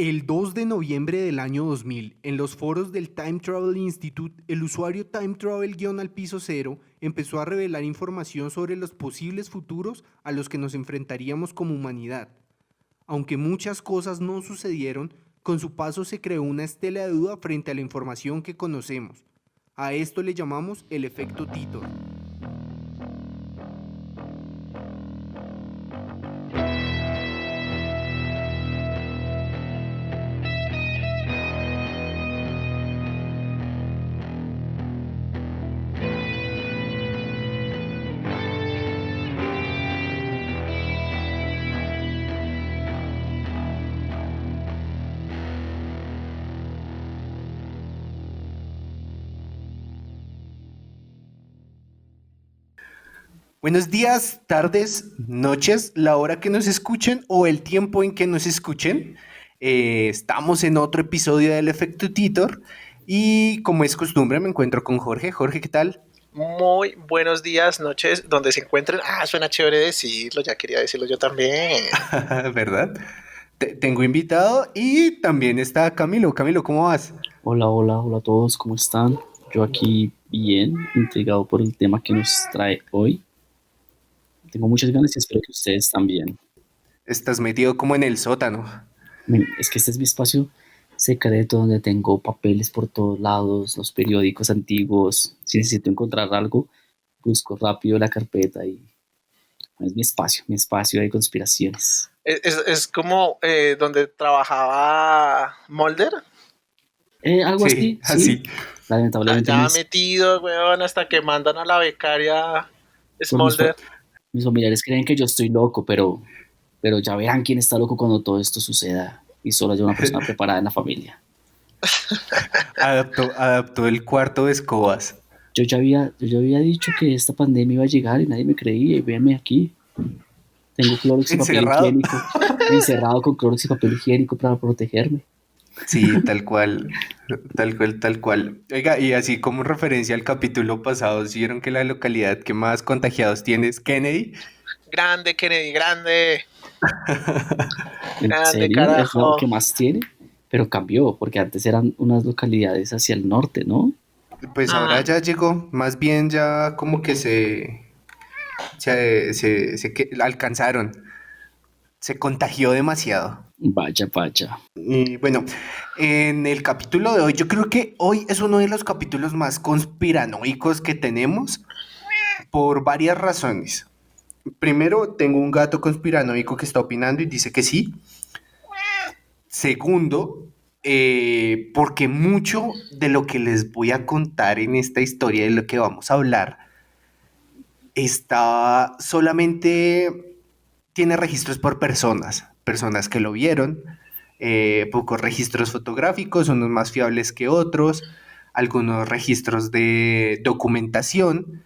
El 2 de noviembre del año 2000, en los foros del Time Travel Institute, el usuario Time Travel-al-piso 0 empezó a revelar información sobre los posibles futuros a los que nos enfrentaríamos como humanidad. Aunque muchas cosas no sucedieron, con su paso se creó una estela de duda frente a la información que conocemos. A esto le llamamos el efecto Titor. Buenos días, tardes, noches, la hora que nos escuchen o el tiempo en que nos escuchen. Estamos en otro episodio del Efecto Titor y como es costumbre me encuentro con Jorge. Jorge, ¿qué tal? Muy buenos días, noches, donde se encuentren. Suena chévere decirlo, ya quería decirlo yo también. ¿Verdad? Tengo invitado y también está Camilo. Camilo, ¿cómo vas? Hola, hola, hola a todos, ¿cómo están? Yo aquí bien, intrigado por el tema que nos trae hoy. Tengo muchas ganas y espero que ustedes también. Estás metido como en el sótano. Es que este es mi espacio secreto donde tengo papeles por todos lados, los periódicos antiguos. Si necesito encontrar algo, busco rápido la carpeta y es mi espacio de conspiraciones. Es como donde trabajaba Mulder. Algo Sí, así, sí. así. Lamentablemente Ya metido, weón, hasta que mandan a la becaria pues mis, Smolder. mis familiares creen que yo estoy loco, pero ya verán quién está loco cuando todo esto suceda. Y solo hay una persona preparada en la familia. Adaptó el cuarto de escobas. Yo ya había dicho que esta pandemia iba a llegar y nadie me creía. Y véanme aquí. Tengo Clorox y papel Encerrado. higiénico. Encerrado con Clorox y papel higiénico para protegerme. Sí, tal cual, tal cual, tal cual. Oiga, y así como referencia al capítulo pasado, ¿sí vieron que la localidad que más contagiados tiene es Kennedy? Grande, Kennedy, grande. ¿En Grande, serio? ¿Es lo carajo. que más tiene? Pero cambió, porque antes eran unas localidades hacia el norte, ¿no? Pues ahora Mm, ya llegó, más bien ya como que se alcanzaron, se contagió demasiado. Vaya, vaya. Y bueno, en el capítulo de hoy, yo creo que hoy es uno de los capítulos más conspiranoicos que tenemos por varias razones. Primero, tengo un gato conspiranoico que está opinando y dice que sí. Segundo, porque mucho de lo que les voy a contar en esta historia, de lo que vamos a hablar, está solamente, tiene registros por personas que lo vieron, pocos registros fotográficos, unos más fiables que otros, algunos registros de documentación,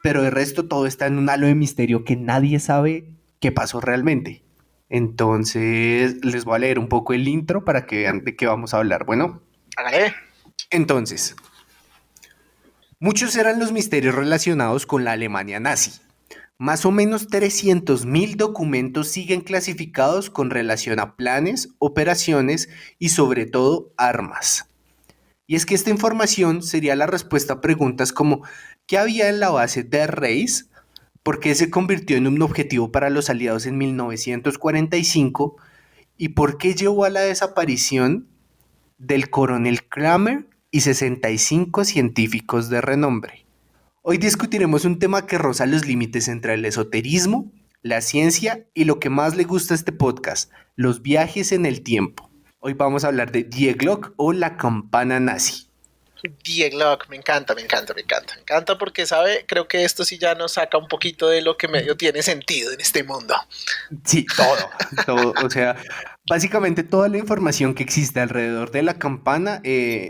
pero el resto todo está en un halo de misterio que nadie sabe qué pasó realmente. Entonces, les voy a leer un poco el intro para que vean de qué vamos a hablar. Bueno, hágale. entonces, muchos eran los misterios relacionados con la Alemania nazi. Más o menos 300.000 documentos siguen clasificados con relación a planes, operaciones y sobre todo armas. Y es que esta información sería la respuesta a preguntas como ¿qué había en la base de Reis? ¿Por qué se convirtió en un objetivo para los aliados en 1945? ¿Y por qué llevó a la desaparición del coronel Kramer y 65 científicos de renombre? Hoy discutiremos un tema que roza los límites entre el esoterismo, la ciencia y lo que más le gusta a este podcast, los viajes en el tiempo. Hoy vamos a hablar de Die Glock o la campana nazi. Die Glock, me encanta, me encanta, me encanta. Me encanta porque, ¿sabe? Creo que esto sí ya nos saca un poquito de lo que medio tiene sentido en este mundo. Sí, todo. O sea, básicamente toda la información que existe alrededor de la campana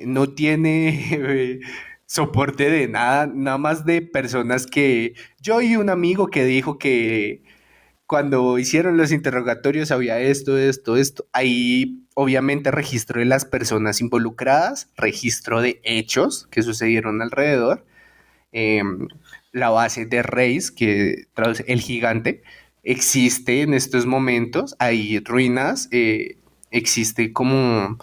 no tiene soporte de nada, nada más de personas que... Yo y un amigo que dijo que cuando hicieron los interrogatorios había esto. Ahí obviamente registro de las personas involucradas, registro de hechos que sucedieron alrededor, eh, la base de Reis, que traduce el gigante, existe en estos momentos, hay ruinas existe como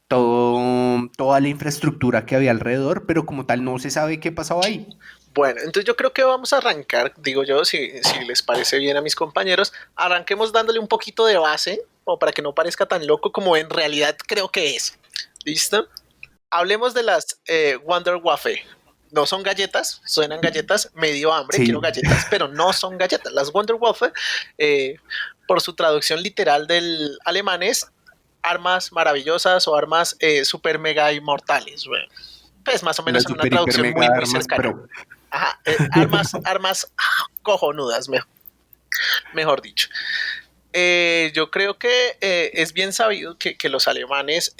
toda la infraestructura que había alrededor, pero como tal no se sabe qué pasaba ahí. Bueno, entonces yo creo que vamos a arrancar, digo yo, si les parece bien a mis compañeros, arranquemos dándole un poquito de base, o para que no parezca tan loco como en realidad creo que es. ¿Listo? Hablemos de las Wonder Waffle. No son galletas, suenan galletas, me dio hambre, Sí, quiero galletas, pero no son galletas. Las Wonder Waffle, por su traducción literal del alemán, es armas maravillosas o armas super mega inmortales. Bueno, pues más o menos las en una super hiper traducción muy, mega muy armas cercana. pro. Ajá, armas cojonudas, mejor dicho. Yo creo que es bien sabido que los alemanes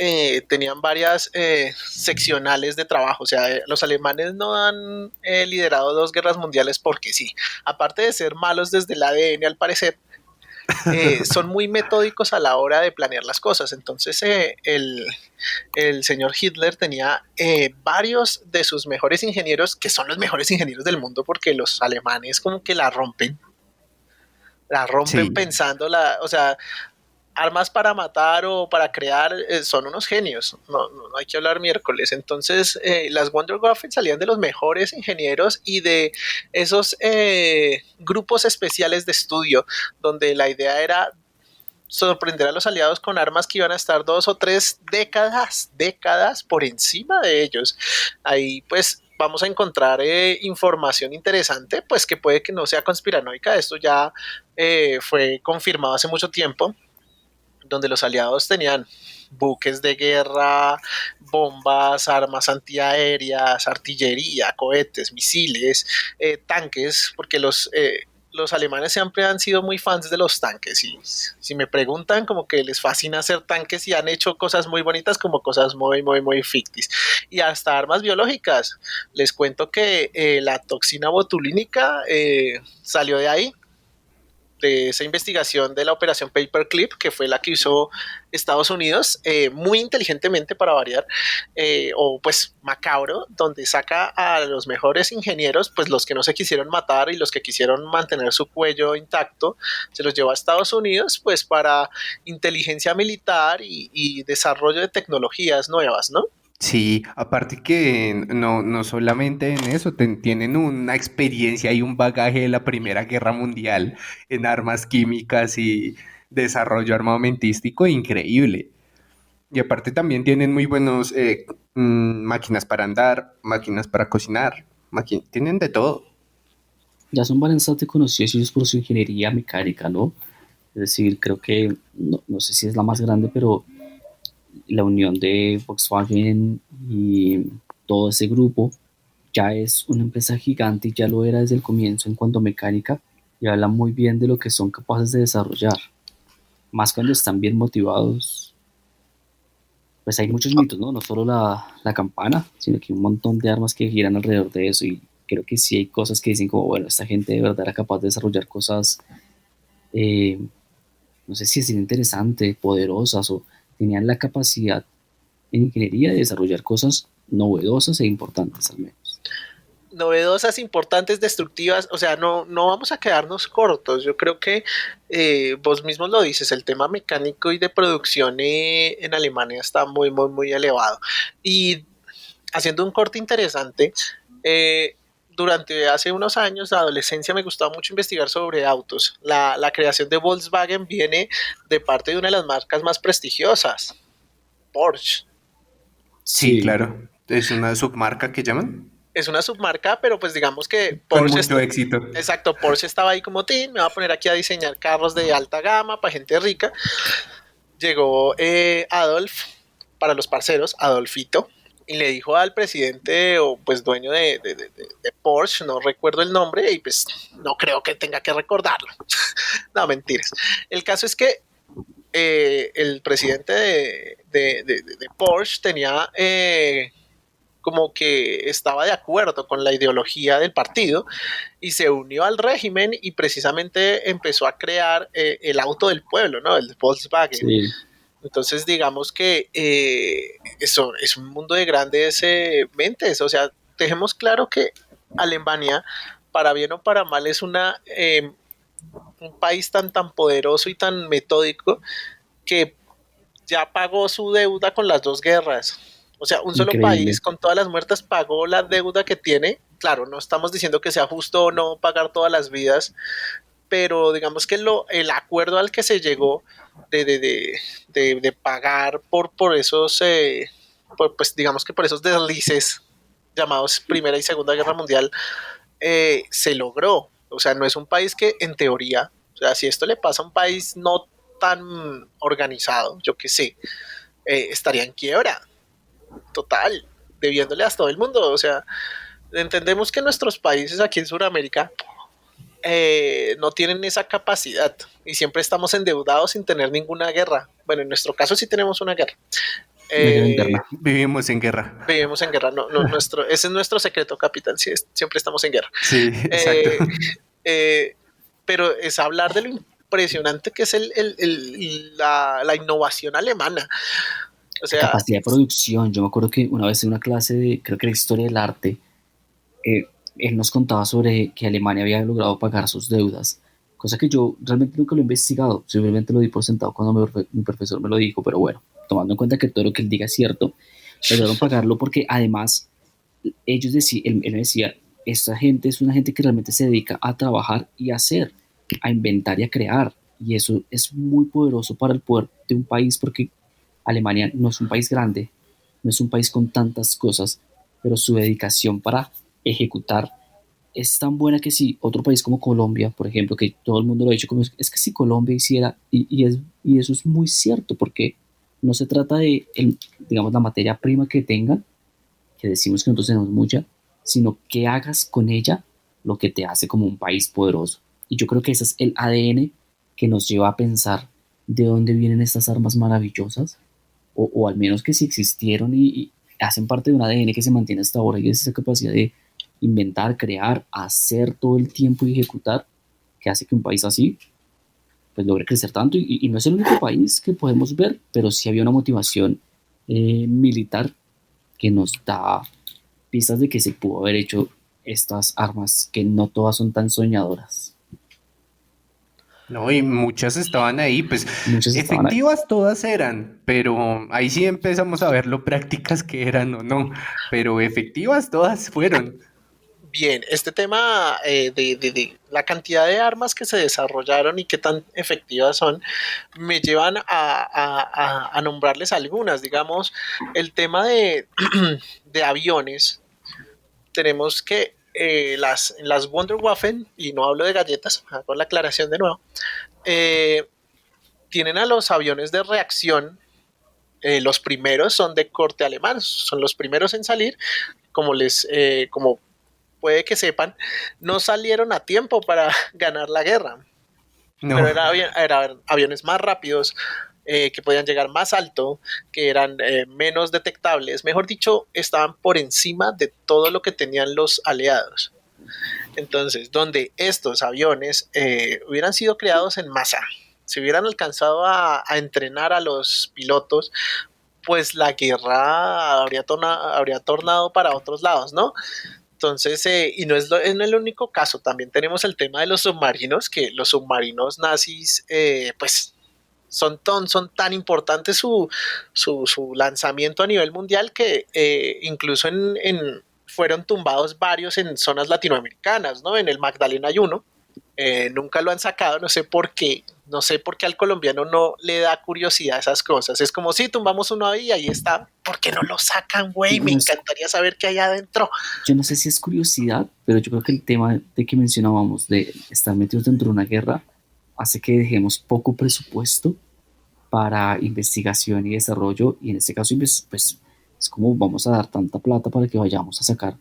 tenían varias seccionales de trabajo. O sea, los alemanes no han liderado 2 guerras mundiales porque sí. Aparte de ser malos desde el ADN, al parecer, son muy metódicos a la hora de planear las cosas. Entonces, el señor Hitler tenía varios de sus mejores ingenieros, que son los mejores ingenieros del mundo, porque los alemanes como que la rompen Sí, pensando, o sea, armas para matar o para crear, son unos genios, no hay que hablar miércoles. Entonces, las Wonder Waffen salían de los mejores ingenieros y de esos grupos especiales de estudio, donde la idea era sorprender a los aliados con armas que iban a estar 2 o 3 décadas por encima de ellos. Ahí pues vamos a encontrar información interesante, pues que puede que no sea conspiranoica, esto ya fue confirmado hace mucho tiempo, donde los aliados tenían buques de guerra, bombas, armas antiaéreas, artillería, cohetes, misiles, tanques, porque los alemanes siempre han sido muy fans de los tanques y si me preguntan como que les fascina hacer tanques y han hecho cosas muy bonitas como cosas muy, muy, muy ficticias. Y hasta armas biológicas. Les cuento que la toxina botulínica salió de ahí, de esa investigación de la operación Paperclip, que fue la que usó Estados Unidos, muy inteligentemente para variar, o pues macabro, donde saca a los mejores ingenieros, pues los que no se quisieron matar y los que quisieron mantener su cuello intacto, se los llevó a Estados Unidos, pues para inteligencia militar y desarrollo de tecnologías nuevas, ¿no? sí, aparte que no solamente en eso, tienen una experiencia y un bagaje de la Primera Guerra Mundial en armas químicas y desarrollo armamentístico increíble. Y aparte también tienen muy buenos máquinas para andar, máquinas para cocinar, tienen de todo. Ya son bastante conocidos ellos por su ingeniería mecánica, ¿no? Es decir, creo que, no sé si es la más grande, pero la unión de Volkswagen y todo ese grupo ya es una empresa gigante y ya lo era desde el comienzo en cuanto a mecánica y habla muy bien de lo que son capaces de desarrollar, más cuando están bien motivados. Pues hay muchos mitos, ¿no? No solo la campana, sino que hay un montón de armas que giran alrededor de eso y creo que sí hay cosas que dicen como, bueno, esta gente de verdad era capaz de desarrollar cosas, eh, no sé si es interesante, poderosas o tenían la capacidad en ingeniería de desarrollar cosas novedosas e importantes al menos. Novedosas, importantes, destructivas, o sea, no vamos a quedarnos cortos. Yo creo que vos mismos lo dices, el tema mecánico y de producción en Alemania está muy, muy, muy elevado. Y haciendo un corte interesante, eh, durante hace unos años, de adolescencia, me gustaba mucho investigar sobre autos. La creación de Volkswagen viene de parte de una de las marcas más prestigiosas, Porsche. Sí, Sí, claro, es una submarca que llaman, Es una submarca, pero pues digamos que con Porsche mucho está, éxito. exacto, Porsche estaba ahí como, tin, me va a poner aquí a diseñar carros de alta gama para gente rica. Llegó Adolf, para los parceros, Adolfito, y le dijo al presidente o pues dueño de Porsche, no recuerdo el nombre, y pues no creo que tenga que recordarlo. No, mentiras. El caso es que el presidente de Porsche tenía como que estaba de acuerdo con la ideología del partido y se unió al régimen y precisamente empezó a crear el auto del pueblo, ¿no? El Volkswagen. sí, Entonces, digamos que eso es un mundo de grandes mentes. O sea, dejemos claro que Alemania, para bien o para mal, es un país tan poderoso y tan metódico que ya pagó su deuda con las dos guerras. O sea, un solo país Increíble. con todas las muertas pagó la deuda que tiene. Claro, no estamos diciendo que sea justo o no pagar todas las vidas, pero digamos que el acuerdo al que se llegó de pagar por esos, pues digamos que por esos deslices llamados Primera y Segunda Guerra Mundial, se logró. O sea, no es un país que en teoría, o sea, si esto le pasa a un país no tan organizado, yo qué sé, estaría en quiebra total, debiéndole a todo el mundo. O sea, entendemos que nuestros países aquí en Sudamérica no tienen esa capacidad y siempre estamos endeudados sin tener ninguna guerra. Bueno, en nuestro caso sí tenemos una guerra. Una guerra Eh, interna. Vivimos en guerra. Vivimos en guerra, ese es nuestro secreto, capitán, sí, siempre estamos en guerra. Sí, exacto. Eh, eh, pero es hablar de lo impresionante que es la innovación alemana. O La sea, capacidad de producción. Yo me acuerdo que una vez en una clase de, creo que era historia del arte, eh, él nos contaba sobre que Alemania había logrado pagar sus deudas, cosa que yo realmente nunca lo he investigado, simplemente lo di por sentado cuando mi profesor me lo dijo, pero bueno, tomando en cuenta que todo lo que él diga es cierto, lograron pagarlo porque además ellos decían, él me decía, esta gente es una gente que realmente se dedica a trabajar y a hacer, a inventar y a crear, y eso es muy poderoso para el poder de un país porque Alemania no es un país grande, no es un país con tantas cosas, pero su dedicación para ejecutar es tan buena que si otro país como Colombia, por ejemplo, que todo el mundo lo ha dicho, como es que si Colombia hiciera, y eso es muy cierto, porque no se trata de, digamos, la materia prima que tengan, que decimos que nosotros tenemos mucha, sino que hagas con ella lo que te hace como un país poderoso. Y yo creo que ese es el ADN que nos lleva a pensar de dónde vienen estas armas maravillosas, o al menos que si existieron y hacen parte de un ADN que se mantiene hasta ahora y es esa capacidad de inventar, crear, hacer todo el tiempo y ejecutar, que hace que un país así pues logre crecer tanto y no es el único país que podemos ver, pero sí había una motivación militar que nos da pistas de que se pudo haber hecho estas armas que no todas son tan soñadoras. No, y muchas estaban ahí, pues Muchas estaban ahí. efectivas todas eran, pero ahí sí empezamos a ver lo prácticas que eran o no, pero efectivas todas fueron. bien, este tema de la cantidad de armas que se desarrollaron y qué tan efectivas son, me llevan a nombrarles algunas. Digamos, el tema de aviones, tenemos que las Wunderwaffen, y no hablo de galletas, hago la aclaración de nuevo, eh, tienen a los aviones de reacción. Los primeros son de corte alemán, son los primeros en salir, como puede que sepan, no salieron a tiempo para ganar la guerra, pero No, eran aviones más rápidos, que podían llegar más alto, que eran menos detectables, mejor dicho, estaban por encima de todo lo que tenían los aliados. Entonces, donde estos aviones hubieran sido creados en masa, si hubieran alcanzado a entrenar a los pilotos, pues la guerra habría tornado para otros lados, ¿no? Entonces, y no es el único caso, también tenemos el tema de los submarinos, que los submarinos nazis, pues son tan importantes su lanzamiento a nivel mundial que incluso fueron tumbados varios en zonas latinoamericanas, ¿no? En el Magdalena hay uno, nunca lo han sacado, no sé por qué. No sé por qué al colombiano no le da curiosidad a esas cosas. Es como si tumbamos uno ahí y ahí está. ¿Por qué no lo sacan, güey? Me No es, encantaría saber qué hay adentro. yo no sé si es curiosidad, pero yo creo que el tema de que mencionábamos de estar metidos dentro de una guerra hace que dejemos poco presupuesto para investigación y desarrollo y en este caso pues es como vamos a dar tanta plata para que vayamos a sacar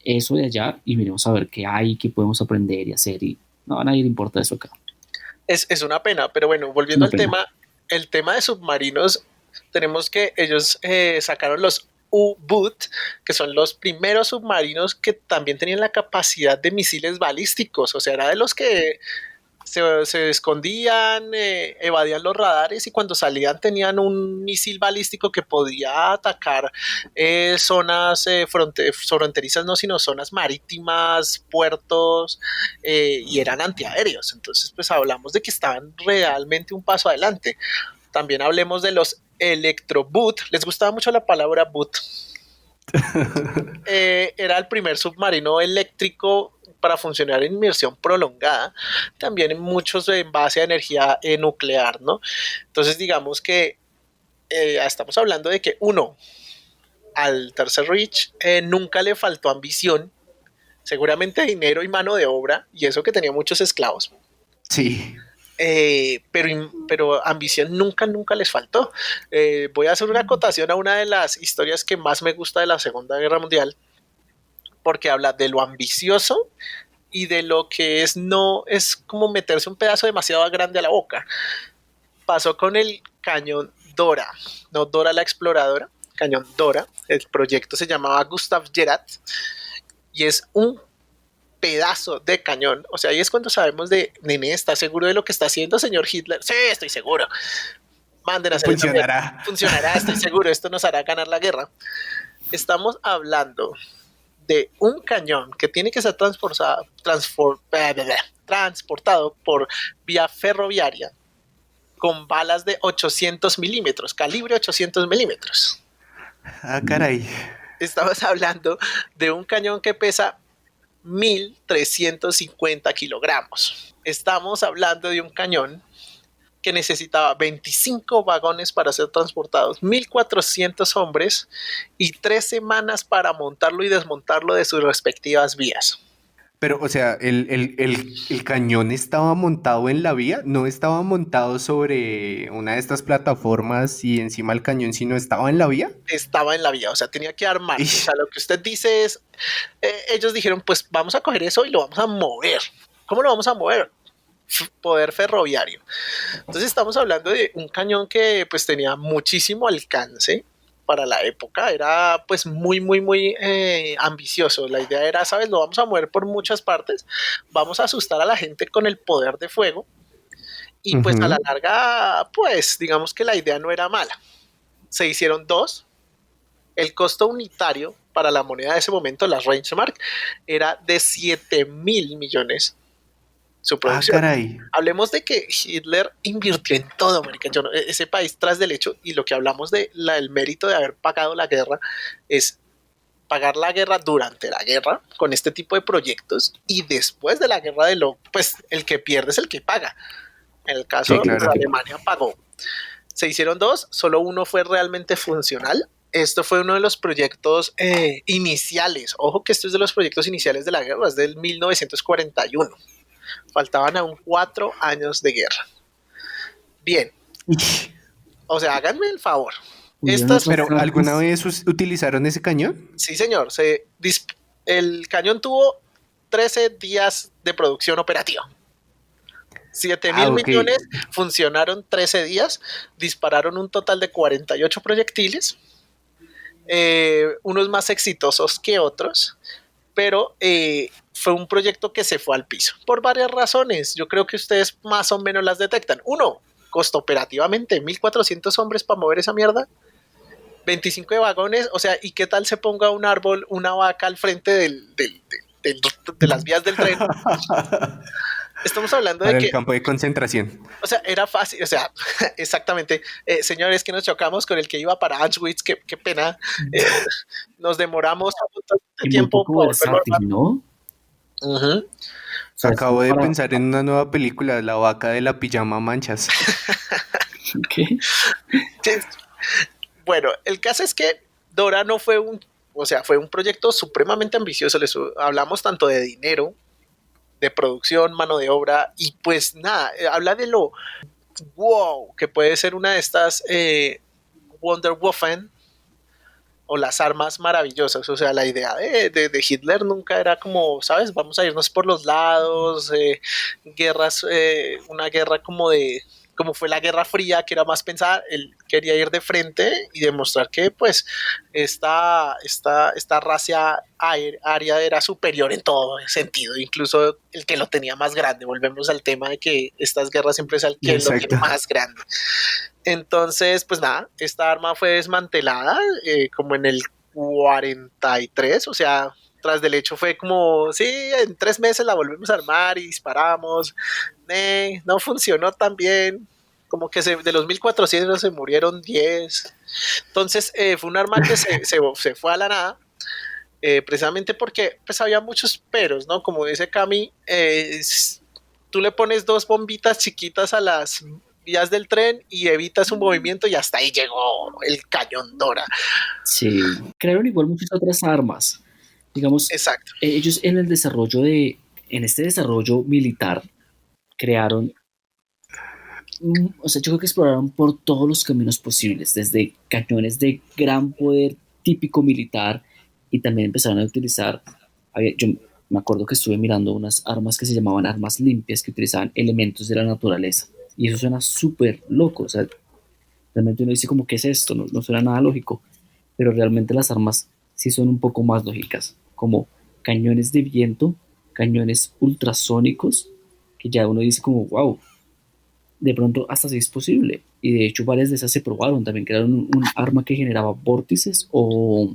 eso de allá y miremos a ver qué hay, qué podemos aprender y hacer y no a nadie le importa eso acá. Es una pena, pero bueno, Es volviendo una al pena. tema, el tema de submarinos, tenemos que ellos sacaron los U-Boot, que son los primeros submarinos que también tenían la capacidad de misiles balísticos, o sea, era de los que se escondían, evadían los radares y cuando salían tenían un misil balístico que podía atacar zonas fronterizas, no, sino zonas marítimas, puertos, y eran antiaéreos. Entonces, pues hablamos de que estaban realmente un paso adelante. También hablemos de los electroboot. Les gustaba mucho la palabra boot. Era el primer submarino eléctrico para funcionar en inmersión prolongada, también muchos en base a energía nuclear, ¿no? Entonces digamos que estamos hablando de que al Tercer Reich nunca le faltó ambición, seguramente dinero y mano de obra, y eso que tenía muchos esclavos. Sí. Pero ambición nunca les faltó. Voy a hacer una acotación a una de las historias que más me gusta de la Segunda Guerra Mundial, porque habla de lo ambicioso y de lo que no es como meterse un pedazo demasiado grande a la boca. Pasó con el cañón Dora, no Dora la exploradora, cañón Dora. El proyecto se llamaba Gustav Gerhardt y es un pedazo de cañón. O sea, ahí es cuando sabemos de, nene, ¿está seguro de lo que está haciendo, señor Hitler? Sí, estoy seguro. Manden a hacer Funcionará. Funcionará, estoy seguro, esto nos hará ganar la guerra. Estamos hablando de un cañón que tiene que ser transportado por vía ferroviaria con balas de 800 milímetros, calibre 800 milímetros. Ah, caray. Estamos hablando de un cañón que pesa 1.350 kilogramos. Estamos hablando de un cañón que necesitaba 25 vagones para ser transportados, 1.400 hombres y 3 semanas para montarlo y desmontarlo de sus respectivas vías. Pero, o sea, el cañón estaba montado en la vía, no estaba montado sobre una de estas plataformas y encima el cañón, sino estaba en la vía. Estaba en la vía, o sea, tenía que armarse. O sea, lo que usted dice es, ellos dijeron, pues vamos a coger eso y lo vamos a mover. ¿Cómo lo vamos a mover? Poder ferroviario. Entonces estamos hablando de un cañón que pues tenía muchísimo alcance para la época, era pues muy ambicioso. La idea era, sabes, lo vamos a mover por muchas partes, vamos a asustar a la gente con el poder de fuego y pues a la larga pues digamos que la idea no era mala. Se hicieron 2, el costo unitario para la moneda de ese momento, la Reichsmark, era de 7.000 millones su producción. Ah, caray. Hablemos de que Hitler invirtió en todo, América. Ese país tras del hecho, y lo que hablamos de el mérito de haber pagado la guerra es pagar la guerra durante la guerra con este tipo de proyectos y después de la guerra pues el que pierde es el que paga. En el caso Sí, claro. de Alemania pagó. Se hicieron 2, solo uno fue realmente funcional. Esto fue uno de los proyectos iniciales. Ojo que esto es de los proyectos iniciales de la guerra, es del 1941. Faltaban aún 4 años de guerra. Bien. O sea, háganme el favor. ¿Pero alguna vez utilizaron ese cañón? Sí, señor. El cañón tuvo 13 días de producción operativa. 7.000 millones funcionaron 13 días, dispararon un total de 48 proyectiles, unos más exitosos que otros, pero fue un proyecto que se fue al piso por varias razones. Yo creo que ustedes más o menos las detectan. 1, costó operativamente 1.400 hombres para mover esa mierda, 25 de vagones, o sea, ¿y qué tal se ponga un árbol, una vaca al frente de las vías del tren? Estamos hablando de para que el campo de concentración. O sea, era fácil, o sea, exactamente. Señores, que nos chocamos con el que iba para Auschwitz, qué pena. Nos demoramos un montón de tiempo. Muy versátil, ¿no? Uh-huh. Acabo de pensar en una nueva película, La vaca de la pijama manchas. ¿Qué? Bueno, el caso es que Dora no fue fue un proyecto supremamente ambicioso. Les hablamos tanto de dinero, de producción, mano de obra, y pues nada, habla de lo wow que puede ser una de estas Wunderwaffen o las armas maravillosas. O sea, la idea de Hitler nunca era como, ¿sabes? Vamos a irnos por los lados, guerras, una guerra como como fue la Guerra Fría, que era más pensada, él quería ir de frente y demostrar que pues esta raza aria era superior en todo sentido, incluso el que lo tenía más grande. Volvemos al tema de que estas guerras siempre es el que lo Exacto. tiene más grande. Entonces, pues nada, esta arma fue desmantelada como en el 43, o sea, tras del hecho fue como, sí, en 3 meses la volvemos a armar y disparamos, no funcionó tan bien, como que de los 1400 se murieron 10. Entonces fue un arma que se fue a la nada, precisamente porque pues había muchos peros, ¿no? Como dice Cami, tú le pones 2 bombitas chiquitas a las vías del tren y evitas un movimiento y hasta ahí llegó el cañón Dora. Sí, crearon igual muchas otras armas. Digamos, Exacto. ellos en este desarrollo militar, crearon, o sea, yo creo que exploraron por todos los caminos posibles, desde cañones de gran poder típico militar, y también empezaron a utilizar, yo me acuerdo que estuve mirando unas armas que se llamaban armas limpias, que utilizaban elementos de la naturaleza, y eso suena súper loco, o sea, realmente uno dice como, ¿qué es esto? No, no suena nada lógico, pero realmente las armas sí son un poco más lógicas, como cañones de viento, cañones ultrasónicos, que ya uno dice como, wow, de pronto hasta sí es posible. Y de hecho varias de esas se probaron, también crearon un arma que generaba vórtices o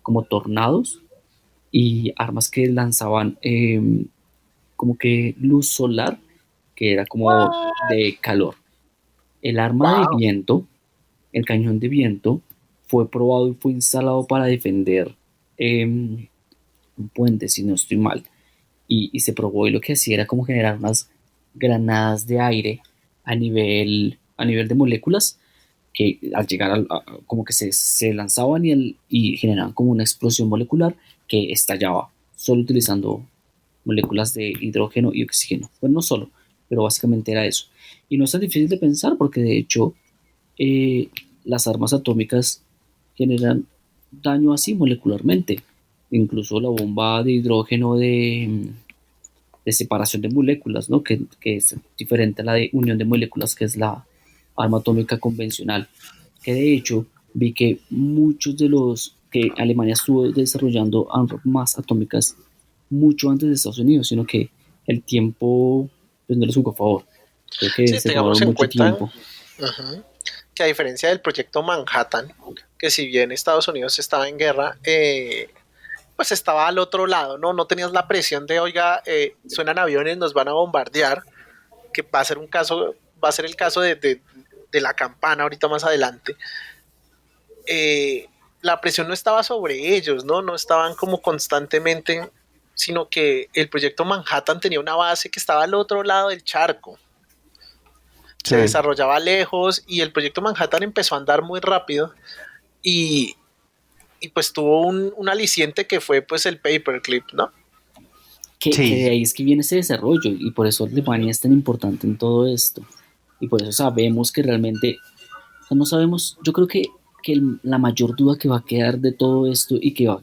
como tornados, y armas que lanzaban como que luz solar, que era como de calor. El arma de Wow. viento, el cañón de viento, fue probado y fue instalado para defender un puente, si no estoy mal. Y se probó, y lo que hacía era como generar unas granadas de aire a nivel de moléculas, que al llegar como que se lanzaban y generaban como una explosión molecular que estallaba, solo utilizando moléculas de hidrógeno y oxígeno. Bueno, no solo, pero básicamente era eso. Y no es tan difícil de pensar, porque de hecho eh, las armas atómicas generan daño así molecularmente. Incluso la bomba de hidrógeno de separación de moléculas, ¿no? Que es diferente a la de unión de moléculas, que es la arma atómica convencional. Que de hecho vi que muchos de los que Alemania estuvo desarrollando armas atómicas mucho antes de Estados Unidos, sino que el tiempo pues, no les jugó a favor. Creo que Sí, se tengamos tomaron en mucho cuenta tiempo. que a diferencia del proyecto Manhattan, que si bien Estados Unidos estaba en guerra, pues estaba al otro lado, ¿no? No tenías la presión de, oiga, suenan aviones, nos van a bombardear, que va a ser va a ser el caso de la campana ahorita más adelante. La presión no estaba sobre ellos, ¿no? No estaban como constantemente, sino que el proyecto Manhattan tenía una base que estaba al otro lado del charco. Se Sí. desarrollaba lejos y el proyecto Manhattan empezó a andar muy rápido y, y pues tuvo un aliciente que fue pues el paperclip, ¿no? Que de Sí. ahí es que viene ese desarrollo, y por eso Alemania es tan importante en todo esto. Y por eso sabemos que realmente, o sea, no sabemos, yo creo que la mayor duda que va a quedar de todo esto, que va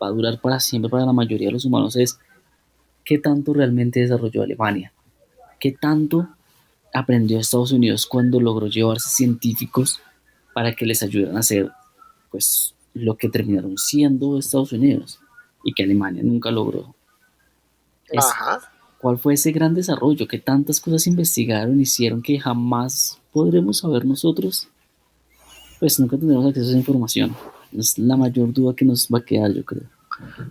a durar para siempre para la mayoría de los humanos, es qué tanto realmente desarrolló Alemania, qué tanto aprendió Estados Unidos cuando logró llevarse científicos para que les ayudaran a hacer pues lo que terminaron siendo Estados Unidos, y que Alemania nunca logró. Es Ajá. cuál fue ese gran desarrollo, que tantas cosas investigaron, hicieron, que jamás podremos saber nosotros. Pues nunca tendremos acceso a esa información. Es la mayor duda que nos va a quedar, yo creo.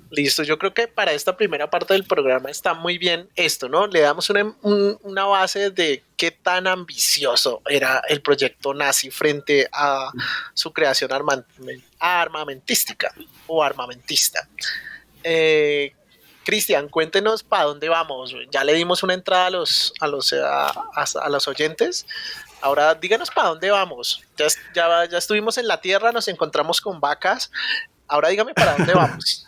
Listo, yo creo que para esta primera parte del programa está muy bien esto, ¿no? Le damos una base de qué tan ambicioso era el proyecto nazi frente a su creación armamentística o armamentista. Cristian, cuéntenos para dónde vamos. Ya le dimos una entrada a los oyentes. Ahora díganos para dónde vamos. Ya estuvimos en la tierra, nos encontramos con vacas. Ahora dígame para dónde vamos.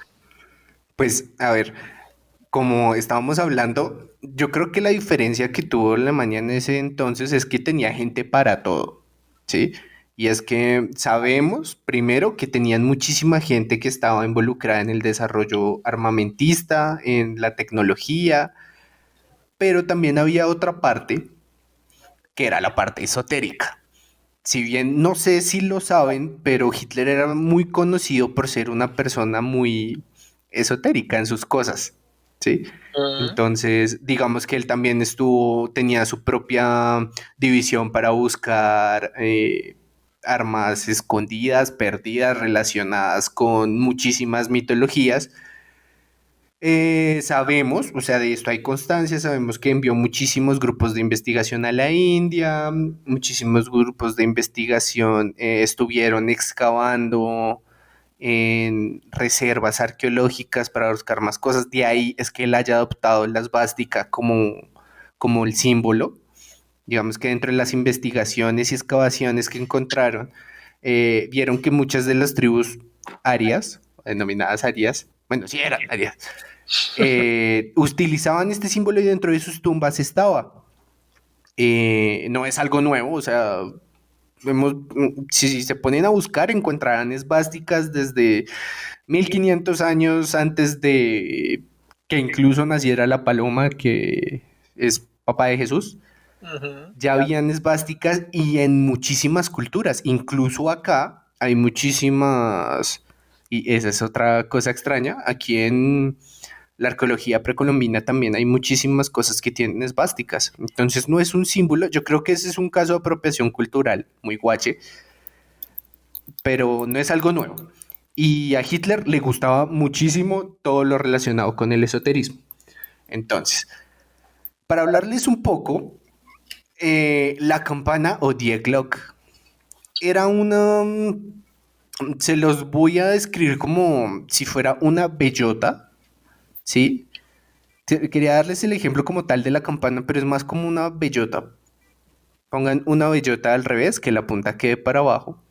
Pues, a ver, como estábamos hablando, yo creo que la diferencia que tuvo Alemania en ese entonces es que tenía gente para todo, ¿sí? Y es que sabemos, primero, que tenían muchísima gente que estaba involucrada en el desarrollo armamentista, en la tecnología, pero también había otra parte que era la parte esotérica. Si bien no sé si lo saben, pero Hitler era muy conocido por ser una persona muy esotérica en sus cosas, ¿sí? Ujú. Entonces, digamos que él también tenía su propia división para buscar armas escondidas, perdidas, relacionadas con muchísimas mitologías. Sabemos, o sea, de esto hay constancia, sabemos que envió muchísimos grupos de investigación a la India, muchísimos grupos de investigación estuvieron excavando en reservas arqueológicas para buscar más cosas. De ahí es que él haya adoptado la esvástica como el símbolo. Digamos que dentro de las investigaciones y excavaciones que encontraron, vieron que muchas de las tribus arias, denominadas arias, bueno, sí eran arias, utilizaban este símbolo y dentro de sus tumbas estaba. No es algo nuevo, o sea, si se ponen a buscar encontrarán esvásticas desde 1500 años antes de que incluso naciera la paloma que es papá de Jesús. Ujú. Ya habían esvásticas y en muchísimas culturas, incluso acá hay muchísimas, y esa es otra cosa extraña, aquí en la arqueología precolombina también hay muchísimas cosas que tienen esvásticas. Entonces no es un símbolo, yo creo que ese es un caso de apropiación cultural muy guache, pero no es algo nuevo. Y a Hitler le gustaba muchísimo todo lo relacionado con el esoterismo. Entonces, para hablarles un poco, la campana o Die Glock era se los voy a describir como si fuera una bellota, ¿sí? Quería darles el ejemplo como tal de la campana, pero es más como una bellota. Pongan una bellota al revés, que la punta quede para abajo.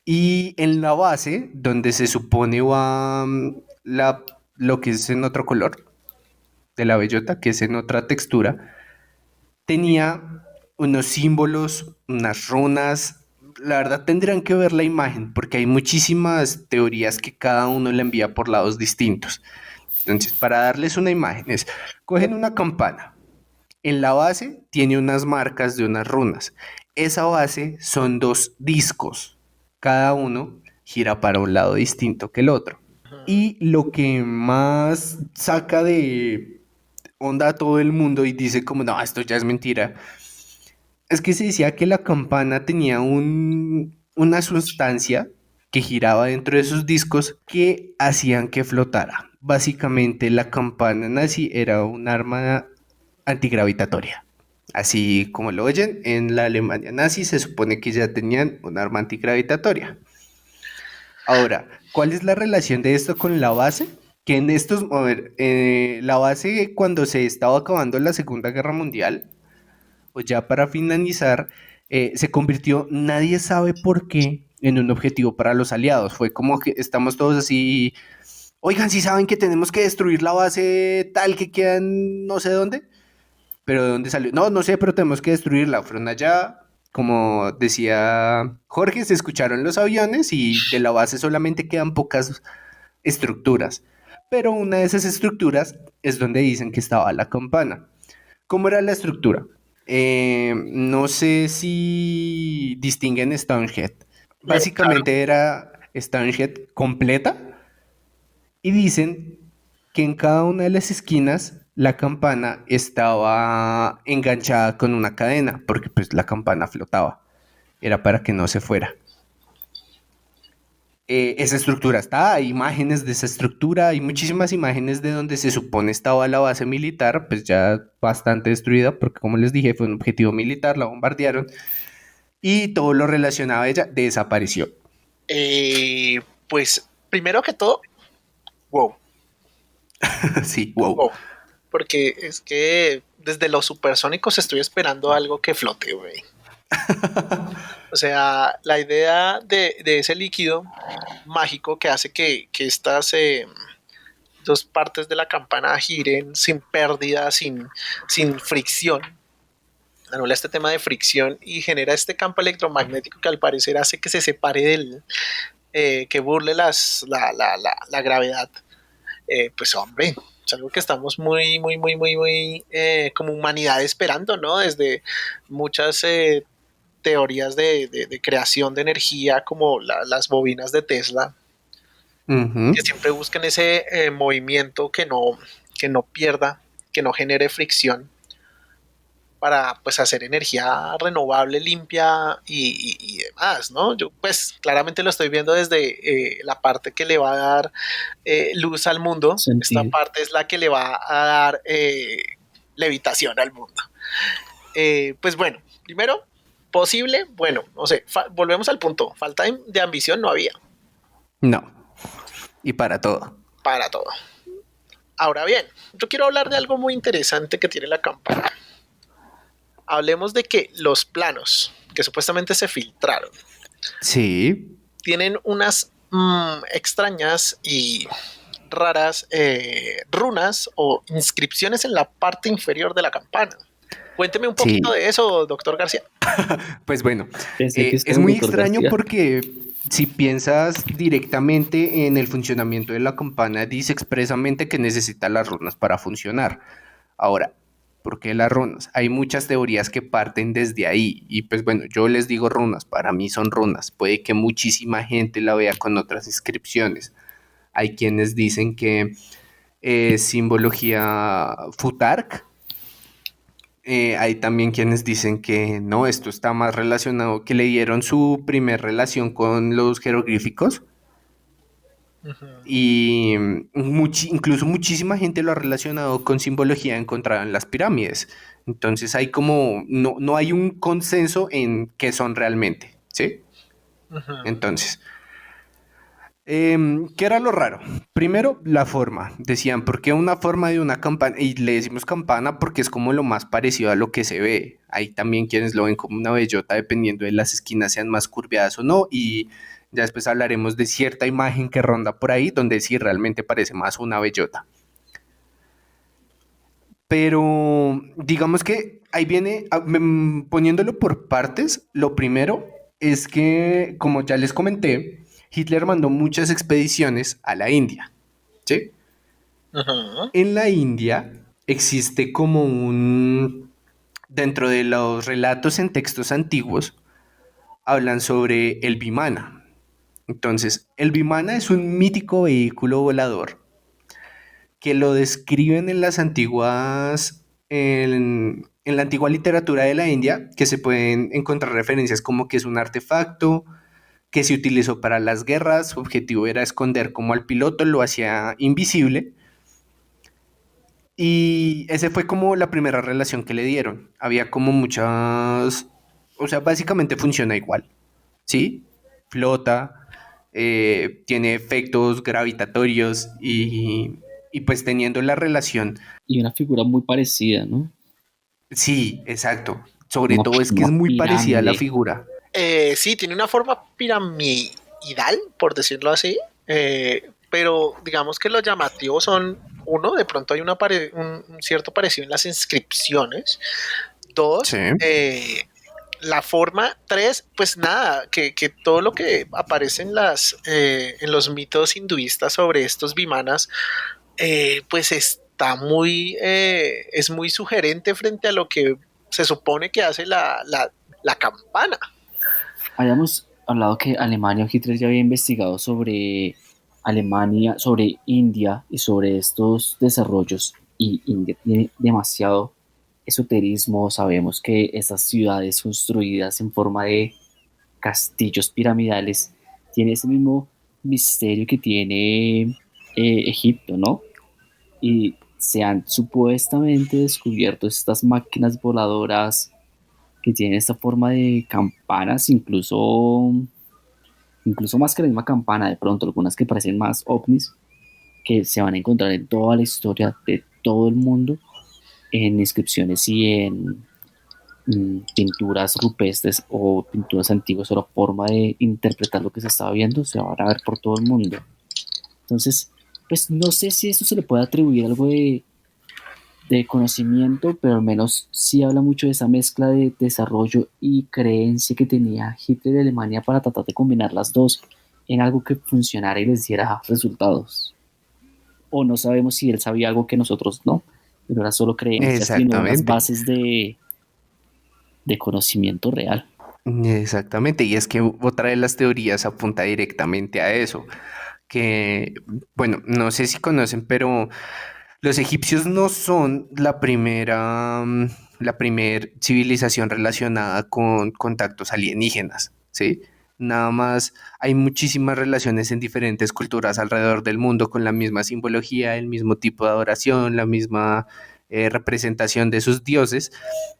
Y en la base, donde se supone va lo que es en otro color de la bellota, que es en otra textura, tenía unos símbolos, unas runas. La verdad tendrían que ver la imagen, porque hay muchísimas teorías que cada uno la envía por lados distintos. Entonces, para darles una imagen, cogen una campana. En la base tiene unas marcas de unas runas. Esa base son dos discos. Cada uno gira para un lado distinto que el otro. Y lo que más saca de onda a todo el mundo y dice como, no, esto ya es mentira, es que se decía que la campana tenía una sustancia que giraba dentro de esos discos que hacían que flotara. Básicamente la campana nazi era un arma antigravitatoria. Así como lo oyen, en la Alemania nazi se supone que ya tenían un arma antigravitatoria. Ahora, ¿cuál es la relación de esto con la base? Que en estos, a ver, la base cuando se estaba acabando la Segunda Guerra Mundial, o ya para finalizar, se convirtió, nadie sabe por qué, en un objetivo para los aliados. Fue como que estamos todos así, oigan, si saben que tenemos que destruir la base tal que queda en no sé dónde, pero ¿de dónde salió? No, no sé, pero tenemos que destruirla. Fueron allá, como decía Jorge, se escucharon los aviones y de la base solamente quedan pocas estructuras. Pero una de esas estructuras es donde dicen que estaba la campana. ¿Cómo era la estructura? No sé si distinguen Stonehead. Básicamente era Stonehead completa y dicen que en cada una de las esquinas la campana estaba enganchada con una cadena, porque pues la campana flotaba, era para que no se fuera. Esa estructura está, hay imágenes de esa estructura, hay muchísimas imágenes de donde se supone estaba la base militar, pues ya bastante destruida, porque como les dije, fue un objetivo militar, la bombardearon, y todo lo relacionado a ella desapareció. Pues primero que todo, wow, Sí, wow. wow. Porque es que desde los supersónicos estoy esperando algo que flote, güey. O sea, la idea de ese líquido mágico que hace que estas dos partes de la campana giren sin pérdida, sin fricción. Anula este tema de fricción y genera este campo electromagnético que al parecer hace que se separe que burle la gravedad. Pues hombre, Es algo que estamos muy, como humanidad esperando, ¿no? Desde muchas teorías de creación de energía, como las bobinas de Tesla, Ujú. que siempre buscan ese movimiento que no pierda, que no genere fricción para pues hacer energía renovable, limpia y demás, ¿no? Yo pues claramente lo estoy viendo desde la parte que le va a dar luz al mundo, esta Sentido. parte es la que le va a dar levitación al mundo. Pues bueno, primero, posible, bueno, no sé, volvemos al punto, falta de ambición no había No, y para todo. para todo. Ahora bien, yo quiero hablar de algo muy interesante que tiene la campana. Hablemos de que los planos que supuestamente se filtraron Sí, tienen unas extrañas y raras runas o inscripciones en la parte inferior de la campana. Cuénteme un poquito sí. de eso, doctor García. Pues bueno, Pensé que usted es era el muy doctor extraño García. porque si piensas directamente en el funcionamiento de la campana, dice expresamente que necesita las runas para funcionar. Ahora, ¿por qué las runas? Hay muchas teorías que parten desde ahí y pues bueno, yo les digo runas, para mí son runas. Puede que muchísima gente la vea con otras inscripciones. Hay quienes dicen que es simbología Futark. Hay también quienes dicen que no, esto está más relacionado, que le dieron su primer relación con los jeroglíficos Ujú. y incluso muchísima gente lo ha relacionado con simbología encontrada en las pirámides. Entonces hay como, no hay un consenso en qué son realmente, ¿sí? Ujú. Entonces, ¿qué era lo raro? Primero, la forma. Decían, ¿por qué una forma de una campana? Y le decimos campana porque es como lo más parecido a lo que se ve. Hay también quienes lo ven como una bellota, dependiendo de las esquinas sean más curveadas o no. Y ya después hablaremos de cierta imagen que ronda por ahí, donde sí realmente parece más una bellota. Pero digamos que ahí viene, poniéndolo por partes, lo primero es que, como ya les comenté, Hitler mandó muchas expediciones a la India, ¿sí? Ujú. En la India existe como dentro de los relatos en textos antiguos, hablan sobre el Vimana. Entonces, el Vimana es un mítico vehículo volador que lo describen en las antiguas, en la antigua literatura de la India, que se pueden encontrar referencias como que es un artefacto que se utilizó para las guerras, su objetivo era esconder como al piloto, lo hacía invisible, y ese fue como la primera relación que le dieron. Había como muchas, o sea, básicamente funciona igual, ¿sí? Flota, tiene efectos gravitatorios y pues teniendo la relación. Y una figura muy parecida, ¿no? Sí, exacto. Sobre Como todo es que una es muy parecida a la pirámide. figura. Sí, tiene una forma piramidal, por decirlo así, pero digamos que los llamativos son, uno, de pronto hay un cierto parecido en las inscripciones, Sí. dos, la forma, tres, pues nada, que todo lo que aparece en los mitos hinduistas sobre estos vimanas, pues está es muy sugerente frente a lo que se supone que hace la campana. Habíamos hablado que Alemania o Hitler ya había investigado sobre Alemania, sobre India y sobre estos desarrollos. Y India tiene demasiado esoterismo. Sabemos que esas ciudades construidas en forma de castillos piramidales tiene ese mismo misterio que tiene Egipto, ¿no? Y se han supuestamente descubierto estas máquinas voladoras que tienen esta forma de campanas, incluso más que la misma campana, de pronto algunas que parecen más ovnis, que se van a encontrar en toda la historia de todo el mundo, en inscripciones y en pinturas rupestres o pinturas antiguas o la forma de interpretar lo que se estaba viendo se van a ver por todo el mundo. Entonces, pues no sé si esto se le puede atribuir algo de conocimiento, pero al menos sí habla mucho de esa mezcla de desarrollo y creencia que tenía Hitler de Alemania para tratar de combinar las dos en algo que funcionara y les diera resultados. o no sabemos si él sabía algo que nosotros no, pero era solo creencias y no unas Exactamente. bases de conocimiento real. Exactamente, y es que otra de las teorías apunta directamente a eso, que, bueno, no sé si conocen, pero los egipcios no son la primer civilización relacionada con contactos alienígenas, ¿sí? Nada más hay muchísimas relaciones en diferentes culturas alrededor del mundo con la misma simbología, el mismo tipo de adoración, la misma representación de sus dioses,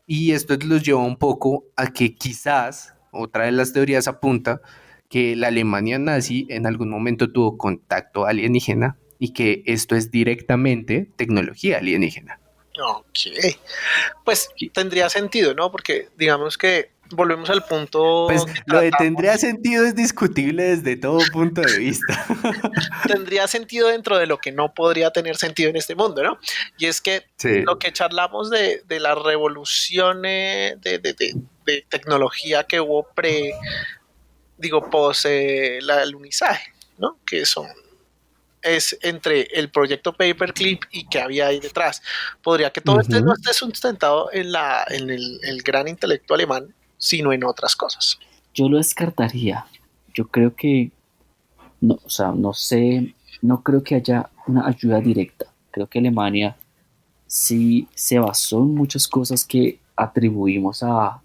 y esto los lleva un poco a que quizás, otra de las teorías apunta, que la Alemania nazi en algún momento tuvo contacto alienígena y que esto es directamente tecnología alienígena. Ok, pues Que tendría sentido, ¿no? Porque digamos que volvemos al Pues punto que lo de tendría tratamos. sentido es discutible desde todo punto de vista. Tendría sentido dentro de lo que no podría tener sentido en este mundo, ¿no? Y es que Sí. lo que charlamos de las revoluciones de tecnología que hubo digo, pos el alunizaje, ¿no? Que son es entre el proyecto Paperclip y que había ahí detrás. Podría que todo este no Ujú. esté sustentado en el gran intelecto alemán, sino en otras cosas. yo lo descartaría. Yo creo que, no, o sea, no sé, no creo que haya una ayuda directa. Creo que Alemania sí se basó en muchas cosas que atribuimos a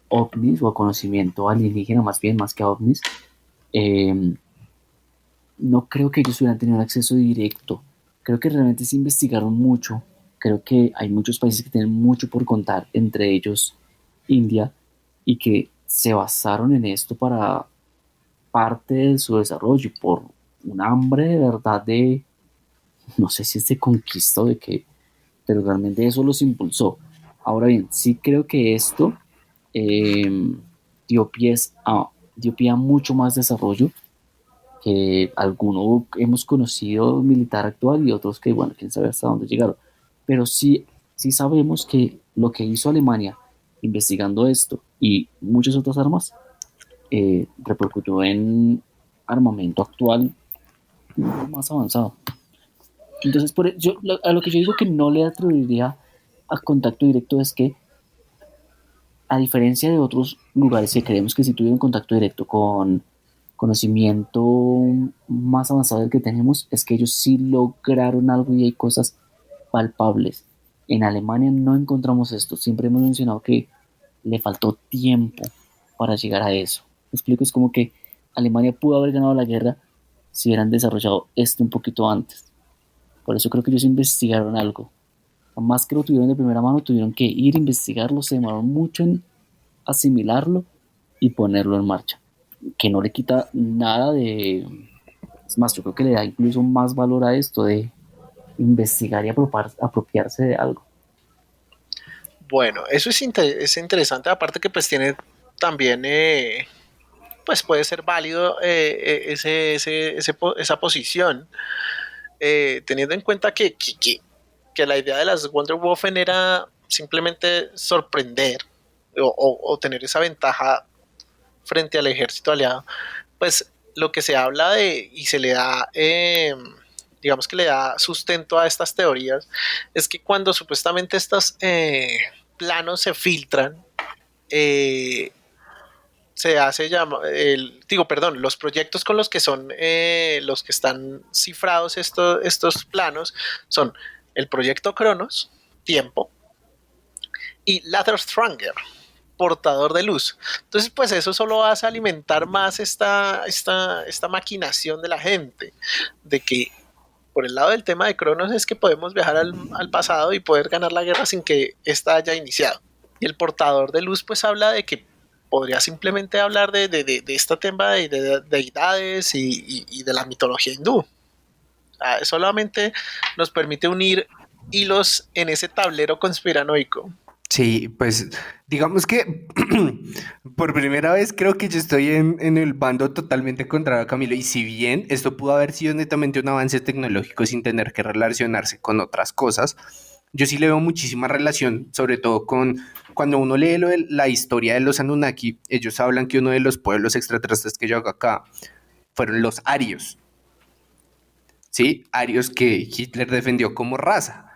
ovnis o a conocimiento alienígena, más bien, más que a ovnis. Eh, no creo que ellos hubieran tenido acceso directo. Creo que realmente se investigaron mucho. Creo que hay muchos países que tienen mucho por contar, entre ellos India, y que se basaron en esto para parte de su desarrollo por un hambre de verdad de, no sé si es de conquista o de qué, pero realmente eso los impulsó. Ahora bien, sí creo que esto eh, dio pie a mucho más desarrollo que alguno hemos conocido militar actual y otros que, bueno, quién sabe hasta dónde llegaron. Pero sí, sí sabemos que lo que hizo Alemania investigando esto y muchas otras armas repercutió en armamento actual más avanzado. Entonces, a lo que yo digo que no le atribuiría a contacto directo es que, a diferencia de otros lugares que creemos que sí tuvieron contacto directo con conocimiento más avanzado del que tenemos, es que ellos sí lograron algo y hay cosas palpables. En Alemania no encontramos esto. Siempre hemos mencionado que le faltó tiempo para llegar a eso. Me explico, es como que Alemania pudo haber ganado la guerra si hubieran desarrollado esto un poquito antes. Por eso creo que ellos investigaron algo. Más que lo tuvieron de primera mano, tuvieron que ir a investigarlo, se demoraron mucho en asimilarlo y ponerlo en marcha. Que no le quita nada de... Es más, yo creo que le da incluso más valor a esto de investigar y apropiarse de algo. Bueno, eso es interesante, aparte que pues tiene también, pues puede ser válido esa posición, teniendo en cuenta que la idea de las Wonder Woman era simplemente sorprender o tener esa ventaja frente al ejército aliado, pues lo que se habla de y se le da, digamos que le da sustento a estas teorías, es que cuando supuestamente estos planos se filtran, eh, se hace llamar, digo, perdón, los proyectos con los que son los que están cifrados estos planos son el proyecto Cronos, tiempo, y Lather Stranger, portador de luz. Entonces, pues eso solo hace alimentar más esta maquinación de la gente, de que por el lado del tema de Cronos es que podemos viajar al pasado y poder ganar la guerra sin que ésta haya iniciado. Y el portador de luz pues habla de que podría simplemente hablar de este tema de deidades y de la mitología hindú. Solamente nos permite unir hilos en ese tablero conspiranoico. Sí, pues digamos que por primera vez creo que yo estoy en el bando totalmente contrario a Camilo. Y si bien esto pudo haber sido netamente un avance tecnológico sin tener que relacionarse con otras cosas, yo sí le veo muchísima relación, sobre todo con cuando uno lee la historia de los Anunnaki, ellos hablan que uno de los pueblos extraterrestres que llegó acá fueron los arios. ¿sí? Arios que Hitler defendió como raza.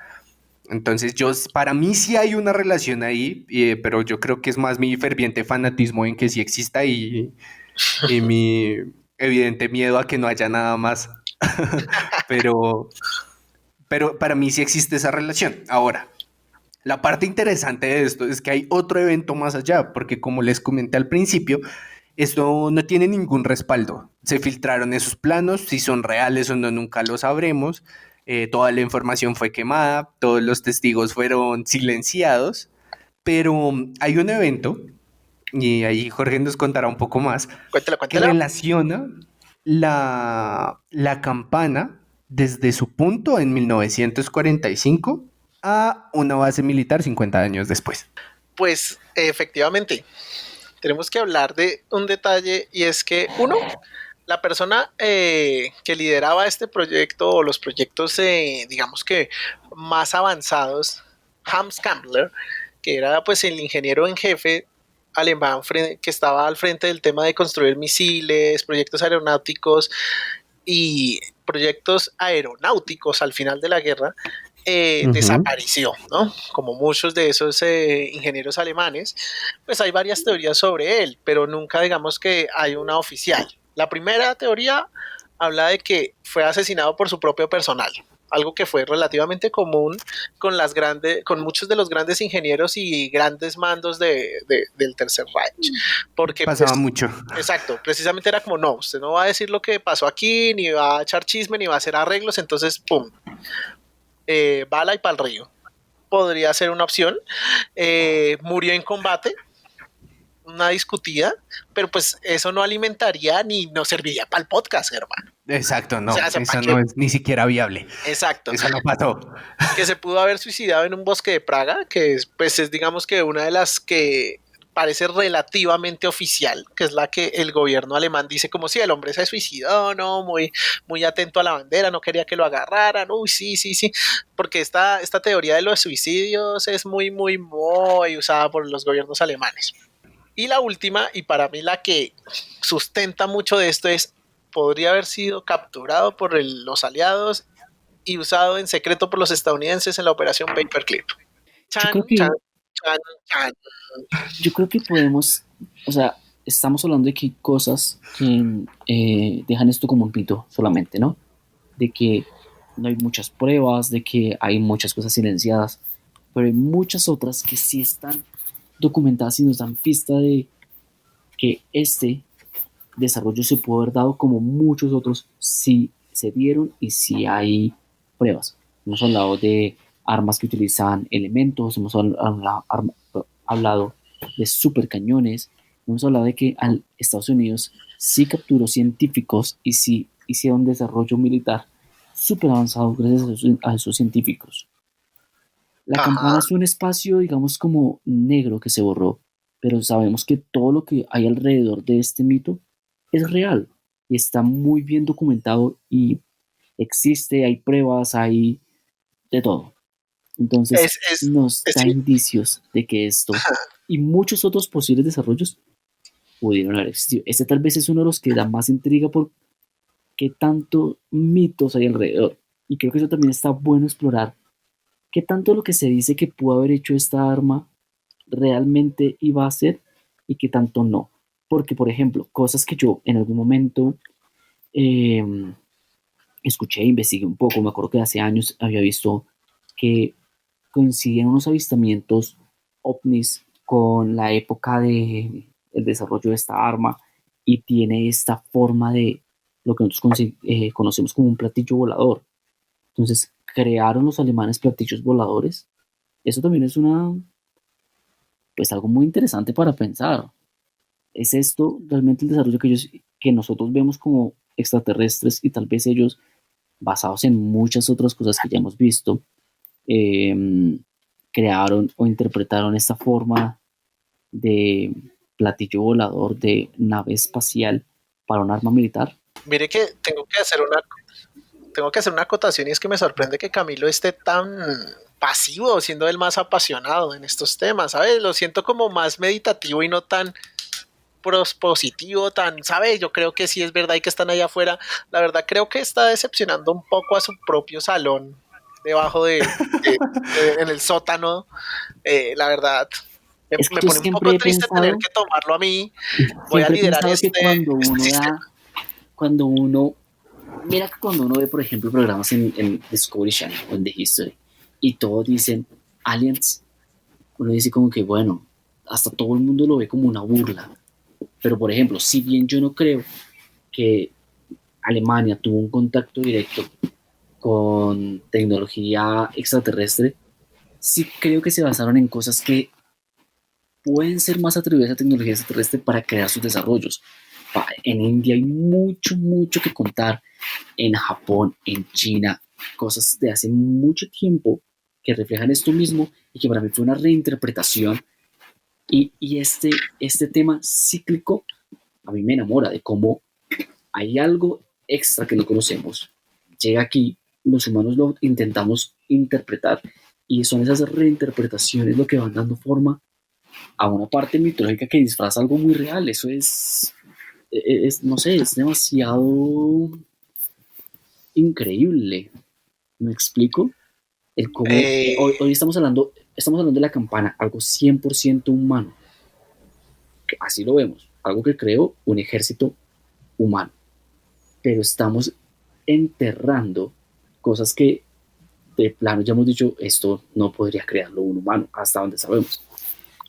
Entonces, para mí sí hay una relación ahí, pero yo creo que es más mi ferviente fanatismo en que sí exista y mi evidente miedo a que no haya nada más. pero, pero para mí sí existe esa relación. Ahora, la parte interesante de esto es que hay otro evento más allá, porque como les comenté al principio, esto no tiene ningún respaldo. Se filtraron esos planos, si son reales o no, nunca lo sabremos. Toda la información fue quemada, todos los testigos fueron silenciados, pero hay un evento, y ahí Jorge nos contará un poco más, Cuéntela, que cuéntela. relaciona la campana desde su punto en 1945 a una base militar 50 años después. Pues efectivamente, tenemos que hablar de un detalle y es que, uno, la persona que lideraba este proyecto o los proyectos, digamos que más avanzados, Hans Kampler, que era pues el ingeniero en jefe alemán que estaba al frente del tema de construir misiles, proyectos aeronáuticos y proyectos aeronáuticos al final de la guerra, Ujú. desapareció, ¿no? Como muchos de esos ingenieros alemanes, pues hay varias teorías sobre él, pero nunca digamos que hay una oficial. La primera teoría habla de que fue asesinado por su propio personal, algo que fue relativamente común con muchos de los grandes ingenieros y grandes mandos del Tercer Reich, porque Pasaba pues mucho. exacto, precisamente era como, no, usted no va a decir lo que pasó aquí, ni va a echar chisme, ni va a hacer arreglos, entonces, pum, bala y pa'l río. Podría ser una opción. Murió en combate, una discutida, pero pues eso no alimentaría ni nos serviría para el podcast, hermano. Exacto, O sea, no, ¿para eso qué? no es ni siquiera viable. Exacto. Eso no pasó. Que se pudo haber suicidado en un bosque de Praga, que es, pues es digamos que una de las que parece relativamente oficial, que es la que el gobierno alemán dice como si el hombre se suicidó, no, muy atento a la bandera, no quería que lo agarraran, uy, sí, sí, sí, porque esta teoría de los suicidios es muy usada por los gobiernos alemanes. Y la última, y para mí la que sustenta mucho de esto es, podría haber sido capturado por los aliados y usado en secreto por los estadounidenses en la operación Paperclip. Yo Chan, creo chan, que, chan, chan. yo creo que podemos, o sea, estamos hablando de que hay cosas que dejan esto como un mito solamente, ¿no? De que no hay muchas pruebas, de que hay muchas cosas silenciadas, pero hay muchas otras que sí están documentadas y nos dan pista de que este desarrollo se pudo haber dado como muchos otros si se dieron y si hay pruebas. Hemos hablado de armas que utilizan elementos, hemos hablado de supercañones, hemos hablado de que Estados Unidos sí capturó científicos y sí hicieron desarrollo militar súper avanzado gracias a esos científicos. La campana Ajá. es un espacio, digamos, como negro que se borró, pero sabemos que todo lo que hay alrededor de este mito es real y está muy bien documentado y existe, hay pruebas, hay de todo. Entonces Es, es, nos es, da indicios de que esto y muchos otros posibles desarrollos pudieron haber existido. Este tal vez es uno de los que da más intriga por qué tanto mitos hay alrededor. Y creo que eso también está bueno explorar. ¿Qué tanto lo que se dice que pudo haber hecho esta arma realmente iba a ser y qué tanto no? Porque, por ejemplo, cosas que yo en algún momento eh, escuché, investigué un poco, me acuerdo que hace años había visto que coincidían unos avistamientos ovnis con la época de el desarrollo de esta arma y tiene esta forma de lo que nosotros conocemos como un platillo volador. Entonces, crearon los alemanes platillos voladores. Eso también es pues algo muy interesante para pensar. ¿Es esto realmente el desarrollo que nosotros vemos como extraterrestres y tal vez ellos, basados en muchas otras cosas que ya hemos visto, eh, crearon o interpretaron esta forma de platillo volador, de nave espacial para un arma militar? Mire que tengo que hacer una acotación y es que me sorprende que Camilo esté tan pasivo, siendo el más apasionado en estos temas, ¿sabes? Lo siento como más meditativo y no tan positivo, tan, ¿sabe? Yo creo que sí es verdad y que están allá afuera. La verdad creo que está decepcionando un poco a su propio salón debajo en el sótano. La verdad, Es que me yo pone un poco siempre he triste tener pensado, que tomarlo a mí. Voy a siempre he liderar pensado que este sistema. mira que cuando uno ve, por ejemplo, programas en Discovery Channel o en The History y todos dicen aliens, uno dice como que, bueno, hasta todo el mundo lo ve como una burla. Pero, por ejemplo, si bien yo no creo que Alemania tuvo un contacto directo con tecnología extraterrestre, sí creo que se basaron en cosas que pueden ser más atribuidas a tecnología extraterrestre para crear sus desarrollos. En India hay mucho, mucho que contar. En Japón, en China, cosas de hace mucho tiempo que reflejan esto mismo y que para mí fue una reinterpretación. Y este tema cíclico a mí me enamora de cómo hay algo extra que no conocemos. Llega aquí, los humanos lo intentamos interpretar y son esas reinterpretaciones lo que van dando forma a una parte mitológica que disfraza algo muy real. Eso no sé, es demasiado increíble. ¿Me explico? El cómo, hoy estamos hablando de la campana, algo 100% humano. Que así lo vemos, algo que creó un ejército humano. Pero estamos enterrando cosas que de plano ya hemos dicho, esto no podría crearlo un humano, hasta donde sabemos.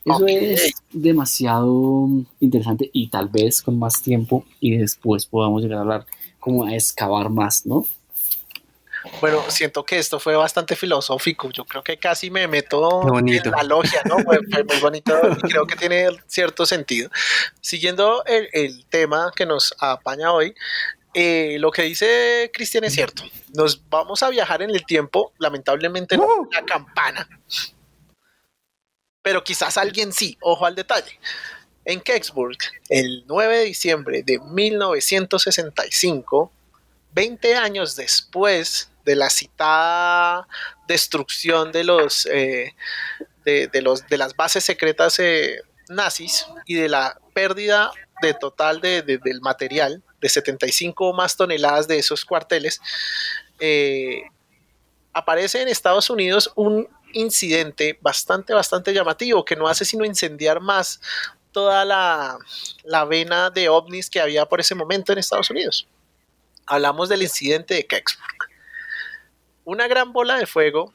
Eso Okay. es demasiado interesante y tal vez con más tiempo y después podamos llegar a hablar como a excavar más, ¿no? Bueno, siento que esto fue bastante filosófico. Yo creo que casi me meto Qué en bonito. la logia, ¿no? Fue muy bonito y creo que tiene cierto sentido. Siguiendo el tema que nos apaña hoy, lo que dice Cristian es cierto. Nos vamos a viajar en el tiempo, lamentablemente no con la campana, pero quizás alguien sí. Ojo al detalle. En Kecksburg, el 9 de diciembre de 1965, 20 años después de la citada destrucción de las bases secretas nazis y de la pérdida total del material de 75 más toneladas de esos cuarteles, aparece en Estados Unidos un incidente bastante llamativo que no hace sino incendiar más toda la vena de ovnis que había por ese momento en Estados Unidos. Hablamos del incidente de Kecksburg. Una gran bola de fuego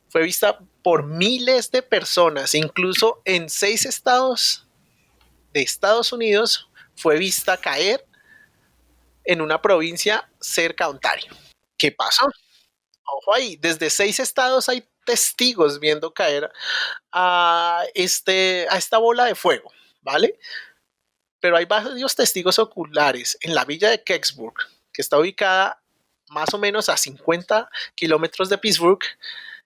fue vista por miles de personas, incluso en 6 estados de Estados Unidos fue vista caer en una provincia cerca a Ontario. ¿Qué pasó? Ojo ahí, desde 6 estados hay testigos viendo caer a esta bola de fuego, ¿vale? Pero hay varios testigos oculares en la villa de Kecksburg, que está ubicada más o menos a 50 kilómetros de Pittsburgh,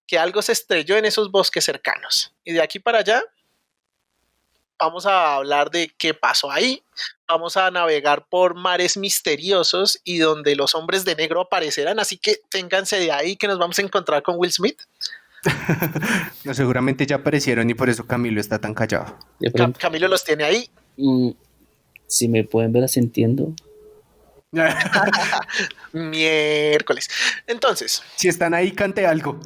que algo se estrelló en esos bosques cercanos. Y de aquí para allá vamos a hablar de qué pasó ahí. Vamos a navegar por mares misteriosos y donde los hombres de negro aparecerán. Así que ténganse de ahí que nos vamos a encontrar con Will Smith. No, seguramente ya aparecieron y por eso Camilo está tan callado. Camilo los tiene ahí. Si me pueden ver asentiendo. Miércoles. Entonces. Si están ahí, cante algo.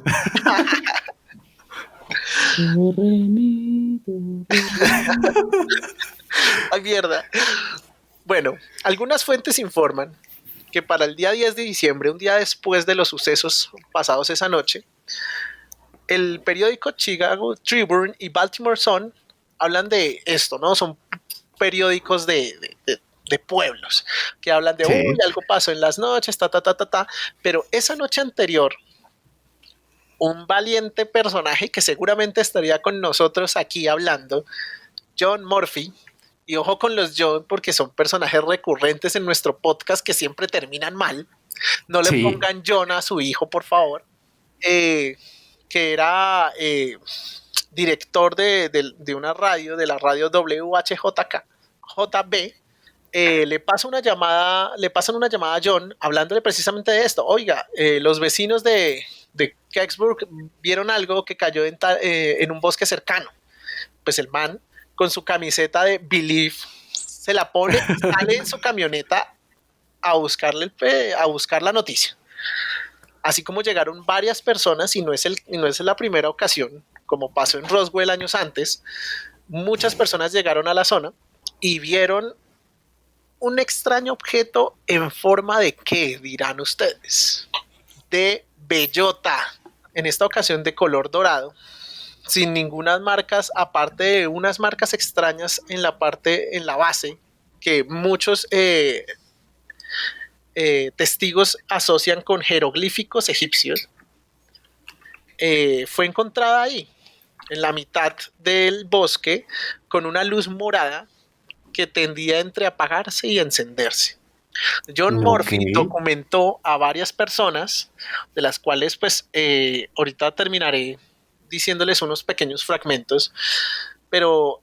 Ay, mierda. Bueno, algunas fuentes informan que para el día 10 de diciembre, un día después de los sucesos pasados esa noche, el periódico Chicago Tribune y Baltimore Sun hablan de esto, ¿no? Son periódicos de pueblos que hablan de, Sí. uy, algo pasó en las noches, pero esa noche anterior, un valiente personaje que seguramente estaría con nosotros aquí hablando, John Murphy, y ojo con los John porque son personajes recurrentes en nuestro podcast que siempre terminan mal, no le pongan John a su hijo, por favor, que era director de una radio, de la radio WHJK, JB, le pasan una llamada a John hablándole precisamente de esto. Oiga, los vecinos de Kecksburg vieron algo que cayó en un bosque cercano. Pues el man, con su camiseta de Believe, se la pone y sale en su camioneta a buscar la noticia. Así como llegaron varias personas, y no es la primera ocasión, como pasó en Roswell años antes, muchas personas llegaron a la zona y vieron un extraño objeto en forma de ¿qué dirán ustedes? De bellota, en esta ocasión de color dorado, sin ninguna marcas, aparte de unas marcas extrañas en la base, que muchos testigos asocian con jeroglíficos egipcios. Fue encontrada ahí, en la mitad del bosque, con una luz morada que tendía entre apagarse y encenderse. John Murphy documentó a varias personas, de las cuales pues ahorita terminaré diciéndoles unos pequeños fragmentos, pero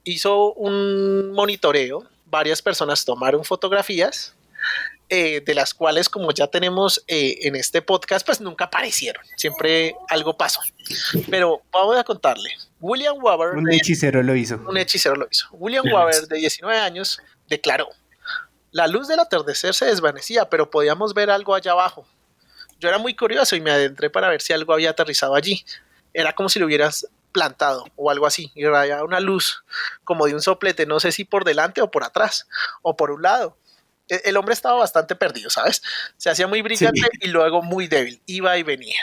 hizo un monitoreo, varias personas tomaron fotografías, de las cuales, como ya tenemos en este podcast, pues nunca aparecieron, siempre algo pasó. Pero vamos a contarle. William Weber, un hechicero lo hizo. William Weber, de 19 años, declaró: la luz del atardecer se desvanecía, pero podíamos ver algo allá abajo. Yo era muy curioso y me adentré para ver si algo había aterrizado allí. Era como si lo hubieras plantado o algo así, y había una luz como de un soplete, no sé si por delante o por atrás o por un lado. El hombre estaba bastante perdido, ¿sabes? Se hacía muy brillante, sí, y luego muy débil, iba y venía.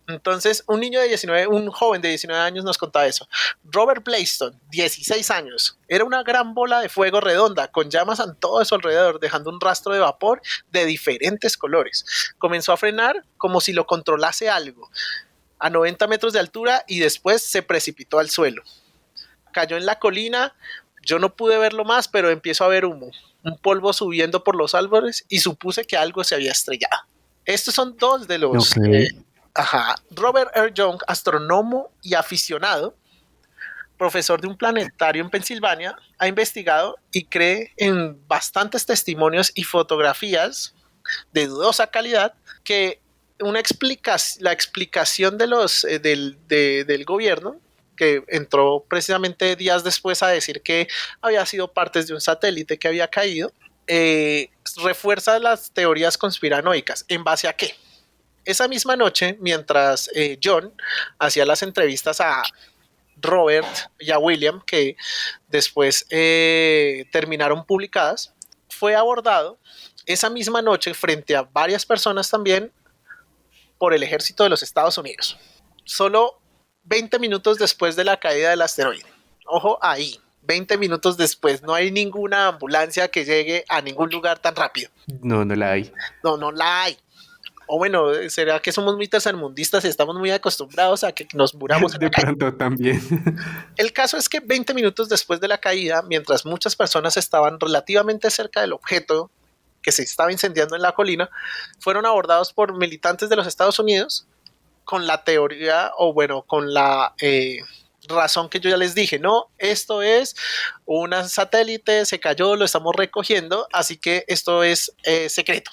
Entonces, un joven de 19 años nos contaba eso. Robert Blaiston, 16 años, era una gran bola de fuego redonda con llamas a todo su alrededor, dejando un rastro de vapor de diferentes colores. Comenzó a frenar como si lo controlase algo, a 90 metros de altura, y después se precipitó al suelo. Cayó en la colina. Yo no pude verlo más, pero empiezo a ver humo, un polvo subiendo por los árboles, y supuse que algo se había estrellado. Estos son dos de los... Robert R. Young, astrónomo y aficionado, profesor de un planetario en Pensilvania, ha investigado y cree en bastantes testimonios y fotografías de dudosa calidad que la explicación de del gobierno, que entró precisamente días después a decir que había sido partes de un satélite que había caído, refuerza las teorías conspiranoicas. ¿En base a qué? Esa misma noche, mientras John hacía las entrevistas a Robert y a William, que después terminaron publicadas, fue abordado esa misma noche frente a varias personas también por el ejército de los Estados Unidos. Solo 20 minutos después de la caída del asteroide. Ojo ahí, 20 minutos después. No hay ninguna ambulancia que llegue a ningún lugar tan rápido. No la hay. No la hay. O bueno, ¿será que somos muy tercermundistas y estamos muy acostumbrados a que nos muramos en de pronto también? El caso es que 20 minutos después de la caída, mientras muchas personas estaban relativamente cerca del objeto que se estaba incendiando en la colina, fueron abordados por militantes de los Estados Unidos con la teoría, o bueno, con la razón que yo ya les dije, no, esto es un satélite, se cayó, lo estamos recogiendo, así que esto es secreto.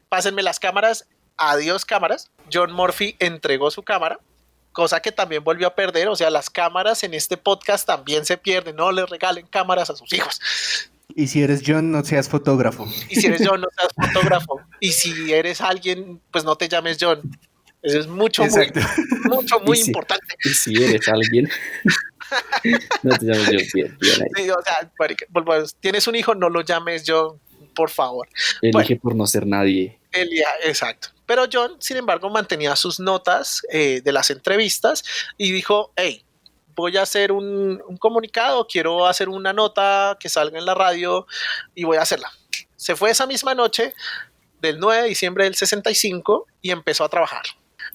Pásenme las cámaras. Adiós cámaras. John Murphy entregó su cámara, cosa que también volvió a perder. O sea, las cámaras en este podcast también se pierden. No les regalen cámaras a sus hijos. Y si eres John, no seas fotógrafo. Y si eres si eres alguien, pues no te llames John. Eso es muy importante. Y si eres alguien, no te llames John. Bien ahí. Sí, o sea, tienes un hijo, no lo llames John, por favor. Elige por no ser nadie. Exacto. Pero John, sin embargo, mantenía sus notas de las entrevistas y dijo: hey, voy a hacer un comunicado, quiero hacer una nota que salga en la radio y voy a hacerla. Se fue esa misma noche del 9 de diciembre del 65 y empezó a trabajar.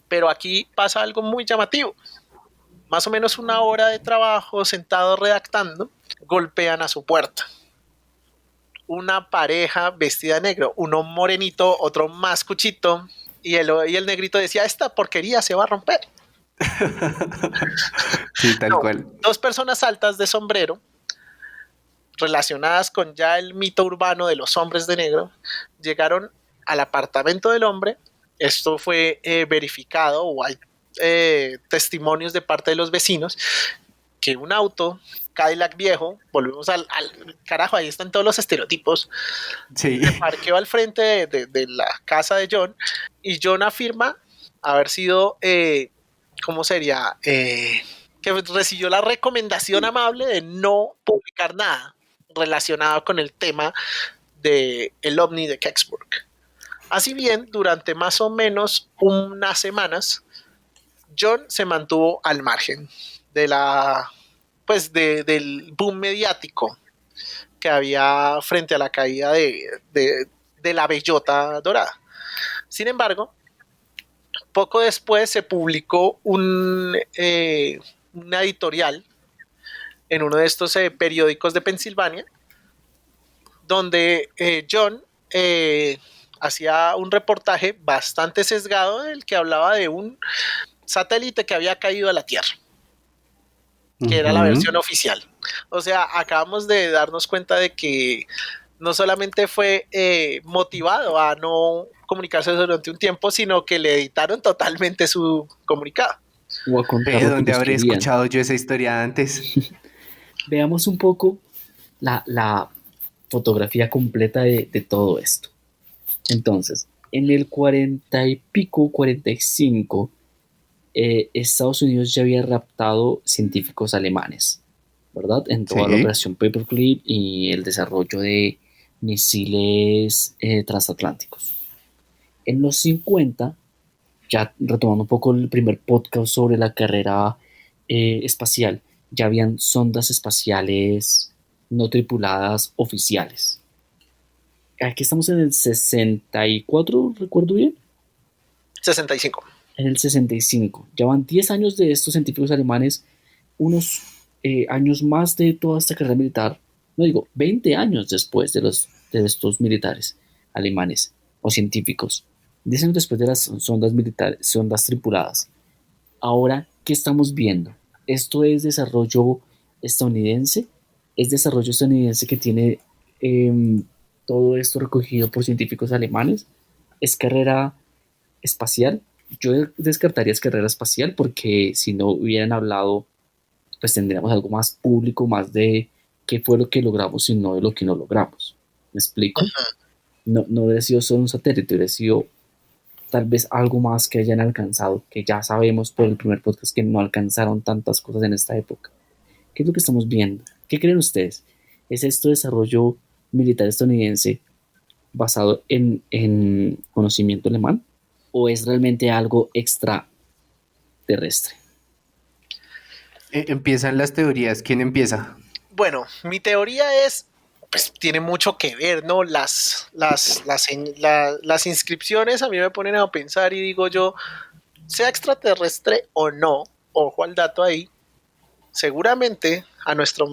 Pero aquí pasa algo muy llamativo. Más o menos una hora de trabajo sentado redactando, golpean a su puerta. Una pareja vestida de negro, uno morenito, otro más cuchito, y el negrito decía: esta porquería se va a romper. Sí, tal cual. Dos personas altas de sombrero, relacionadas con ya el mito urbano de los hombres de negro, llegaron al apartamento del hombre. Esto fue verificado, o hay testimonios de parte de los vecinos, que un auto Cadillac viejo, volvemos al carajo, ahí están todos los estereotipos, Sí. se parqueó al frente de la casa de John, y John afirma haber sido, ¿cómo sería? Que recibió la recomendación amable de no publicar nada relacionado con el tema de el ovni de Kecksburg. Así bien, durante más o menos unas semanas, John se mantuvo al margen de del boom mediático que había frente a la caída de la bellota dorada. Sin embargo, poco después se publicó una editorial en uno de estos periódicos de Pensilvania, donde John hacía un reportaje bastante sesgado del que hablaba de un satélite que había caído a la Tierra, que era la versión oficial. O sea, acabamos de darnos cuenta de que no solamente fue motivado a no comunicarse durante un tiempo, sino que le editaron totalmente su comunicado. O a contar Ve, lo que ¿dónde ellos habré querían. escuchado yo esa historia antes? Veamos un poco la fotografía completa de todo esto. Entonces, en el 40 y pico, 45, Estados Unidos ya había raptado científicos alemanes, ¿verdad? En toda la Sí. operación Paperclip y el desarrollo de misiles transatlánticos. En los 50, ya retomando un poco el primer podcast sobre la carrera espacial, ya habían sondas espaciales no tripuladas oficiales. Aquí estamos en el 64, recuerdo bien. 65. En el 65. Ya van 10 años de estos científicos alemanes, unos años más de toda esta carrera militar, no digo, 20 años después de estos militares alemanes o científicos, 10 años después de las sondas militares, sondas tripuladas. Ahora, ¿qué estamos viendo? Esto es desarrollo estadounidense, es desarrollo estadounidense que tiene todo esto recogido por científicos alemanes, es carrera espacial. Yo descartaría es carrera espacial porque si no hubieran hablado, pues tendríamos algo más público, más de qué fue lo que logramos y no de lo que no logramos. ¿Me explico? No hubiera sido solo un satélite, hubiera sido tal vez algo más que hayan alcanzado, que ya sabemos por el primer podcast que no alcanzaron tantas cosas en esta época. ¿Qué es lo que estamos viendo? ¿Qué creen ustedes? ¿Es esto desarrollo militar estadounidense basado en conocimiento alemán? ¿O es realmente algo extraterrestre? Empiezan las teorías. ¿Quién empieza? Bueno, mi teoría es, pues tiene mucho que ver, ¿no? Las inscripciones a mí me ponen a pensar y digo yo, sea extraterrestre o no, ojo al dato ahí, seguramente a nuestro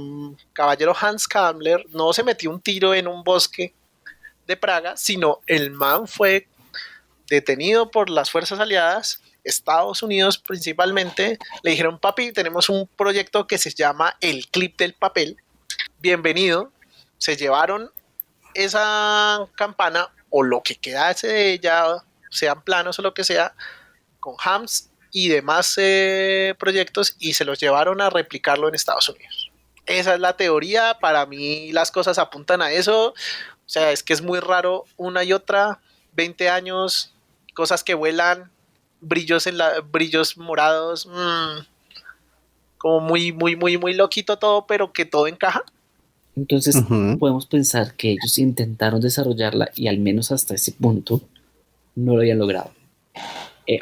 caballero Hans Kammler no se metió un tiro en un bosque de Praga, sino el man fue detenido por las fuerzas aliadas, Estados Unidos principalmente, le dijeron, papi, tenemos un proyecto que se llama el clip del papel, bienvenido, se llevaron esa campana o lo que quedase de ella, sean planos o lo que sea, con Hams y demás proyectos y se los llevaron a replicarlo en Estados Unidos. Esa es la teoría, para mí las cosas apuntan a eso, o sea, es que es muy raro una y otra, 20 años, cosas que vuelan, brillos morados, como muy loquito todo, pero que todo encaja. Entonces podemos pensar que ellos intentaron desarrollarla y al menos hasta ese punto no lo habían logrado.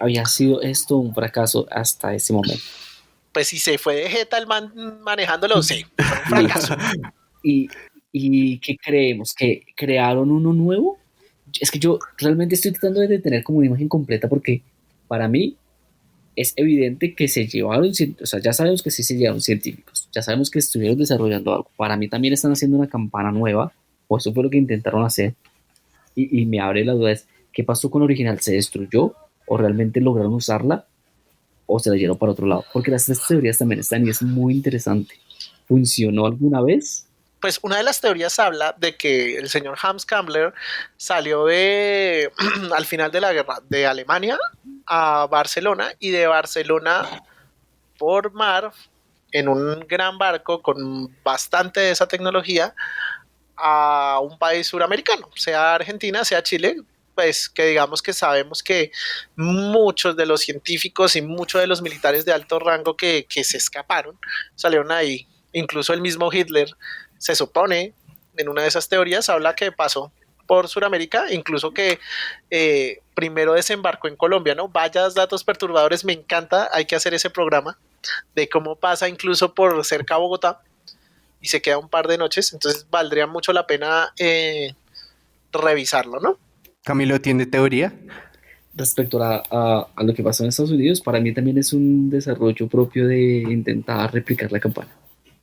Había sido esto un fracaso hasta ese momento. Pues si se fue de jeta el man manejándolo, sí, fue un fracaso. ¿Y qué creemos? ¿Que crearon uno nuevo? Es que yo realmente estoy tratando de tener como una imagen completa porque para mí es evidente que se llevaron, o sea, ya sabemos que sí se llevaron científicos, ya sabemos que estuvieron desarrollando algo. Para mí también están haciendo una campana nueva, o eso fue lo que intentaron hacer. Y me abre la duda es, ¿qué pasó con la original? ¿Se destruyó? ¿O realmente lograron usarla? ¿O se la llevaron para otro lado? Porque las tres teorías también están y es muy interesante. ¿Funcionó alguna vez? Pues una de las teorías habla de que el señor Hans Kammler salió al final de la guerra de Alemania a Barcelona y de Barcelona por mar en un gran barco con bastante de esa tecnología a un país suramericano, sea Argentina, sea Chile, pues que digamos que sabemos que muchos de los científicos y muchos de los militares de alto rango que se escaparon salieron ahí. Incluso el mismo Hitler se supone, en una de esas teorías, habla que pasó por Sudamérica, incluso que primero desembarcó en Colombia, ¿no? Vaya datos perturbadores, me encanta, hay que hacer ese programa de cómo pasa incluso por cerca a Bogotá y se queda un par de noches, entonces valdría mucho la pena revisarlo, ¿no? Camilo tiene teoría. Respecto a lo que pasó en Estados Unidos, para mí también es un desarrollo propio de intentar replicar la campana.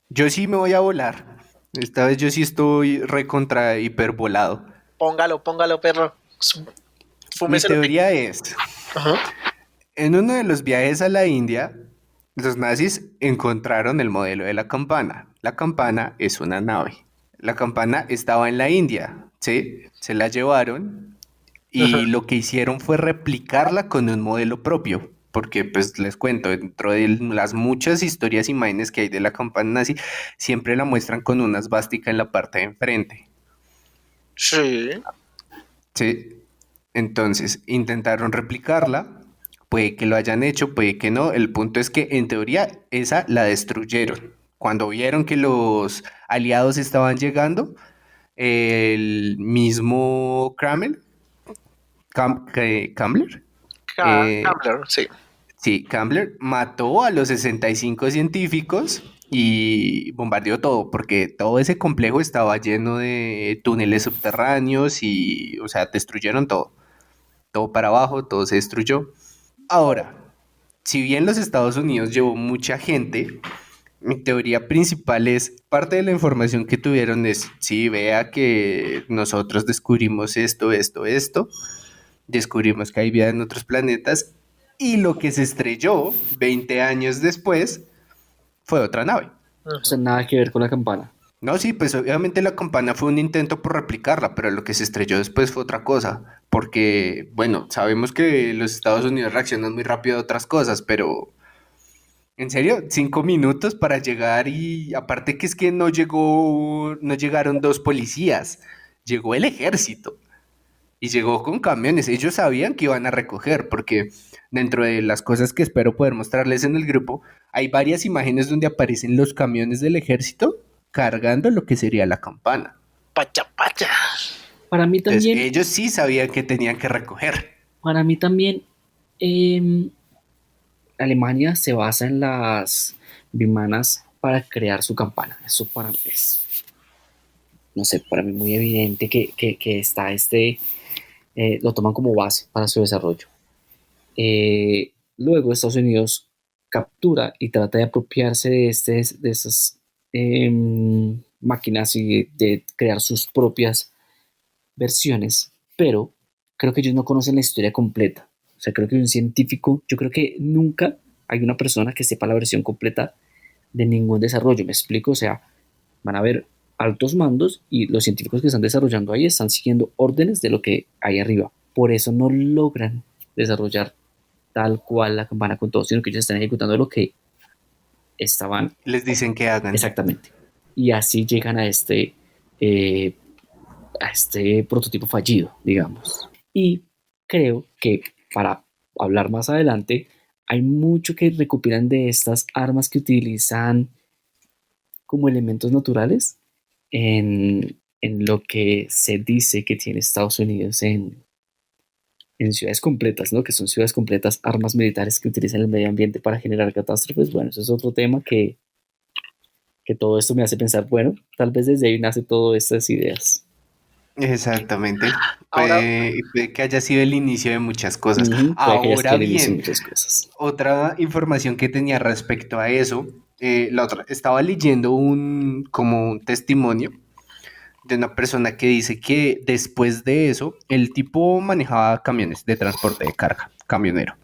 Yo sí me voy a volar. Esta vez yo sí estoy recontra hipervolado. Póngalo, perro. Mi Fúmese lo que... teoría es, Ajá. en uno de los viajes a la India, los nazis encontraron el modelo de la campana. La campana es una nave. La campana estaba en la India, ¿sí? Se la llevaron y lo que hicieron fue replicarla con un modelo propio. Porque, pues, les cuento, dentro de las muchas historias y imágenes que hay de la campana nazi, siempre la muestran con una esvástica en la parte de enfrente, Sí. ¿sí? Entonces, intentaron replicarla, puede que lo hayan hecho, puede que no. El punto es que en teoría esa la destruyeron. Cuando vieron que los aliados estaban llegando, el mismo Kammler, eh, Gambler, sí. sí, Kammler mató a los 65 científicos y bombardeó todo, porque todo ese complejo estaba lleno de túneles subterráneos y, o sea, destruyeron todo. Todo para abajo, todo se destruyó. Ahora, si bien los Estados Unidos llevó mucha gente, mi teoría principal es, parte de la información que tuvieron es, sí, vea que nosotros descubrimos esto, descubrimos que hay vida en otros planetas, y lo que se estrelló 20 años después fue otra nave. O sea, nada que ver con la campana. No, sí, pues obviamente la campana fue un intento por replicarla, pero lo que se estrelló después fue otra cosa, porque, bueno, sabemos que los Estados Unidos reaccionan muy rápido a otras cosas, pero, en serio, 5 minutos para llegar y aparte que es que no llegaron dos policías, llegó el ejército y llegó con camiones, ellos sabían que iban a recoger, porque dentro de las cosas que espero poder mostrarles en el grupo, hay varias imágenes donde aparecen los camiones del ejército cargando lo que sería la campana. Pacha, pacha. Para mí Entonces, también, ellos sí sabían que tenían que recoger. para mí también, em, Alemania se basa en las bimanas para crear su campana. Eso para mí es, no sé, para mí muy evidente que está lo toman como base para su desarrollo. Luego Estados Unidos captura y trata de apropiarse de esas máquinas y de crear sus propias versiones, pero creo que ellos no conocen la historia completa. O sea, creo que un científico, yo creo que nunca hay una persona que sepa la versión completa de ningún desarrollo. ¿Me explico? O sea, van a haber altos mandos y los científicos que están desarrollando ahí están siguiendo órdenes de lo que hay arriba. Por eso no logran desarrollar tal cual la campana con todo, sino que ellos están ejecutando lo que estaban Les dicen que hagan. exactamente. Y así llegan eh, a este prototipo fallido, digamos. Y creo que para hablar más adelante, hay mucho que recopilan de estas armas que utilizan como elementos naturales en lo que se dice que tiene Estados Unidos en ciudades completas, ¿no? Que son ciudades completas, armas militares que utilizan el medio ambiente para generar catástrofes. Bueno, eso es otro tema que todo esto me hace pensar, bueno, tal vez desde ahí nace todas estas ideas. Exactamente. Ahora, Puede que haya sido el inicio de muchas cosas. Puede que ya Ahora estén bien, muchas cosas. otra información que tenía respecto a eso, la otra, estaba leyendo como un testimonio de una persona que dice que después de eso, el tipo manejaba camiones de transporte de carga, camionero.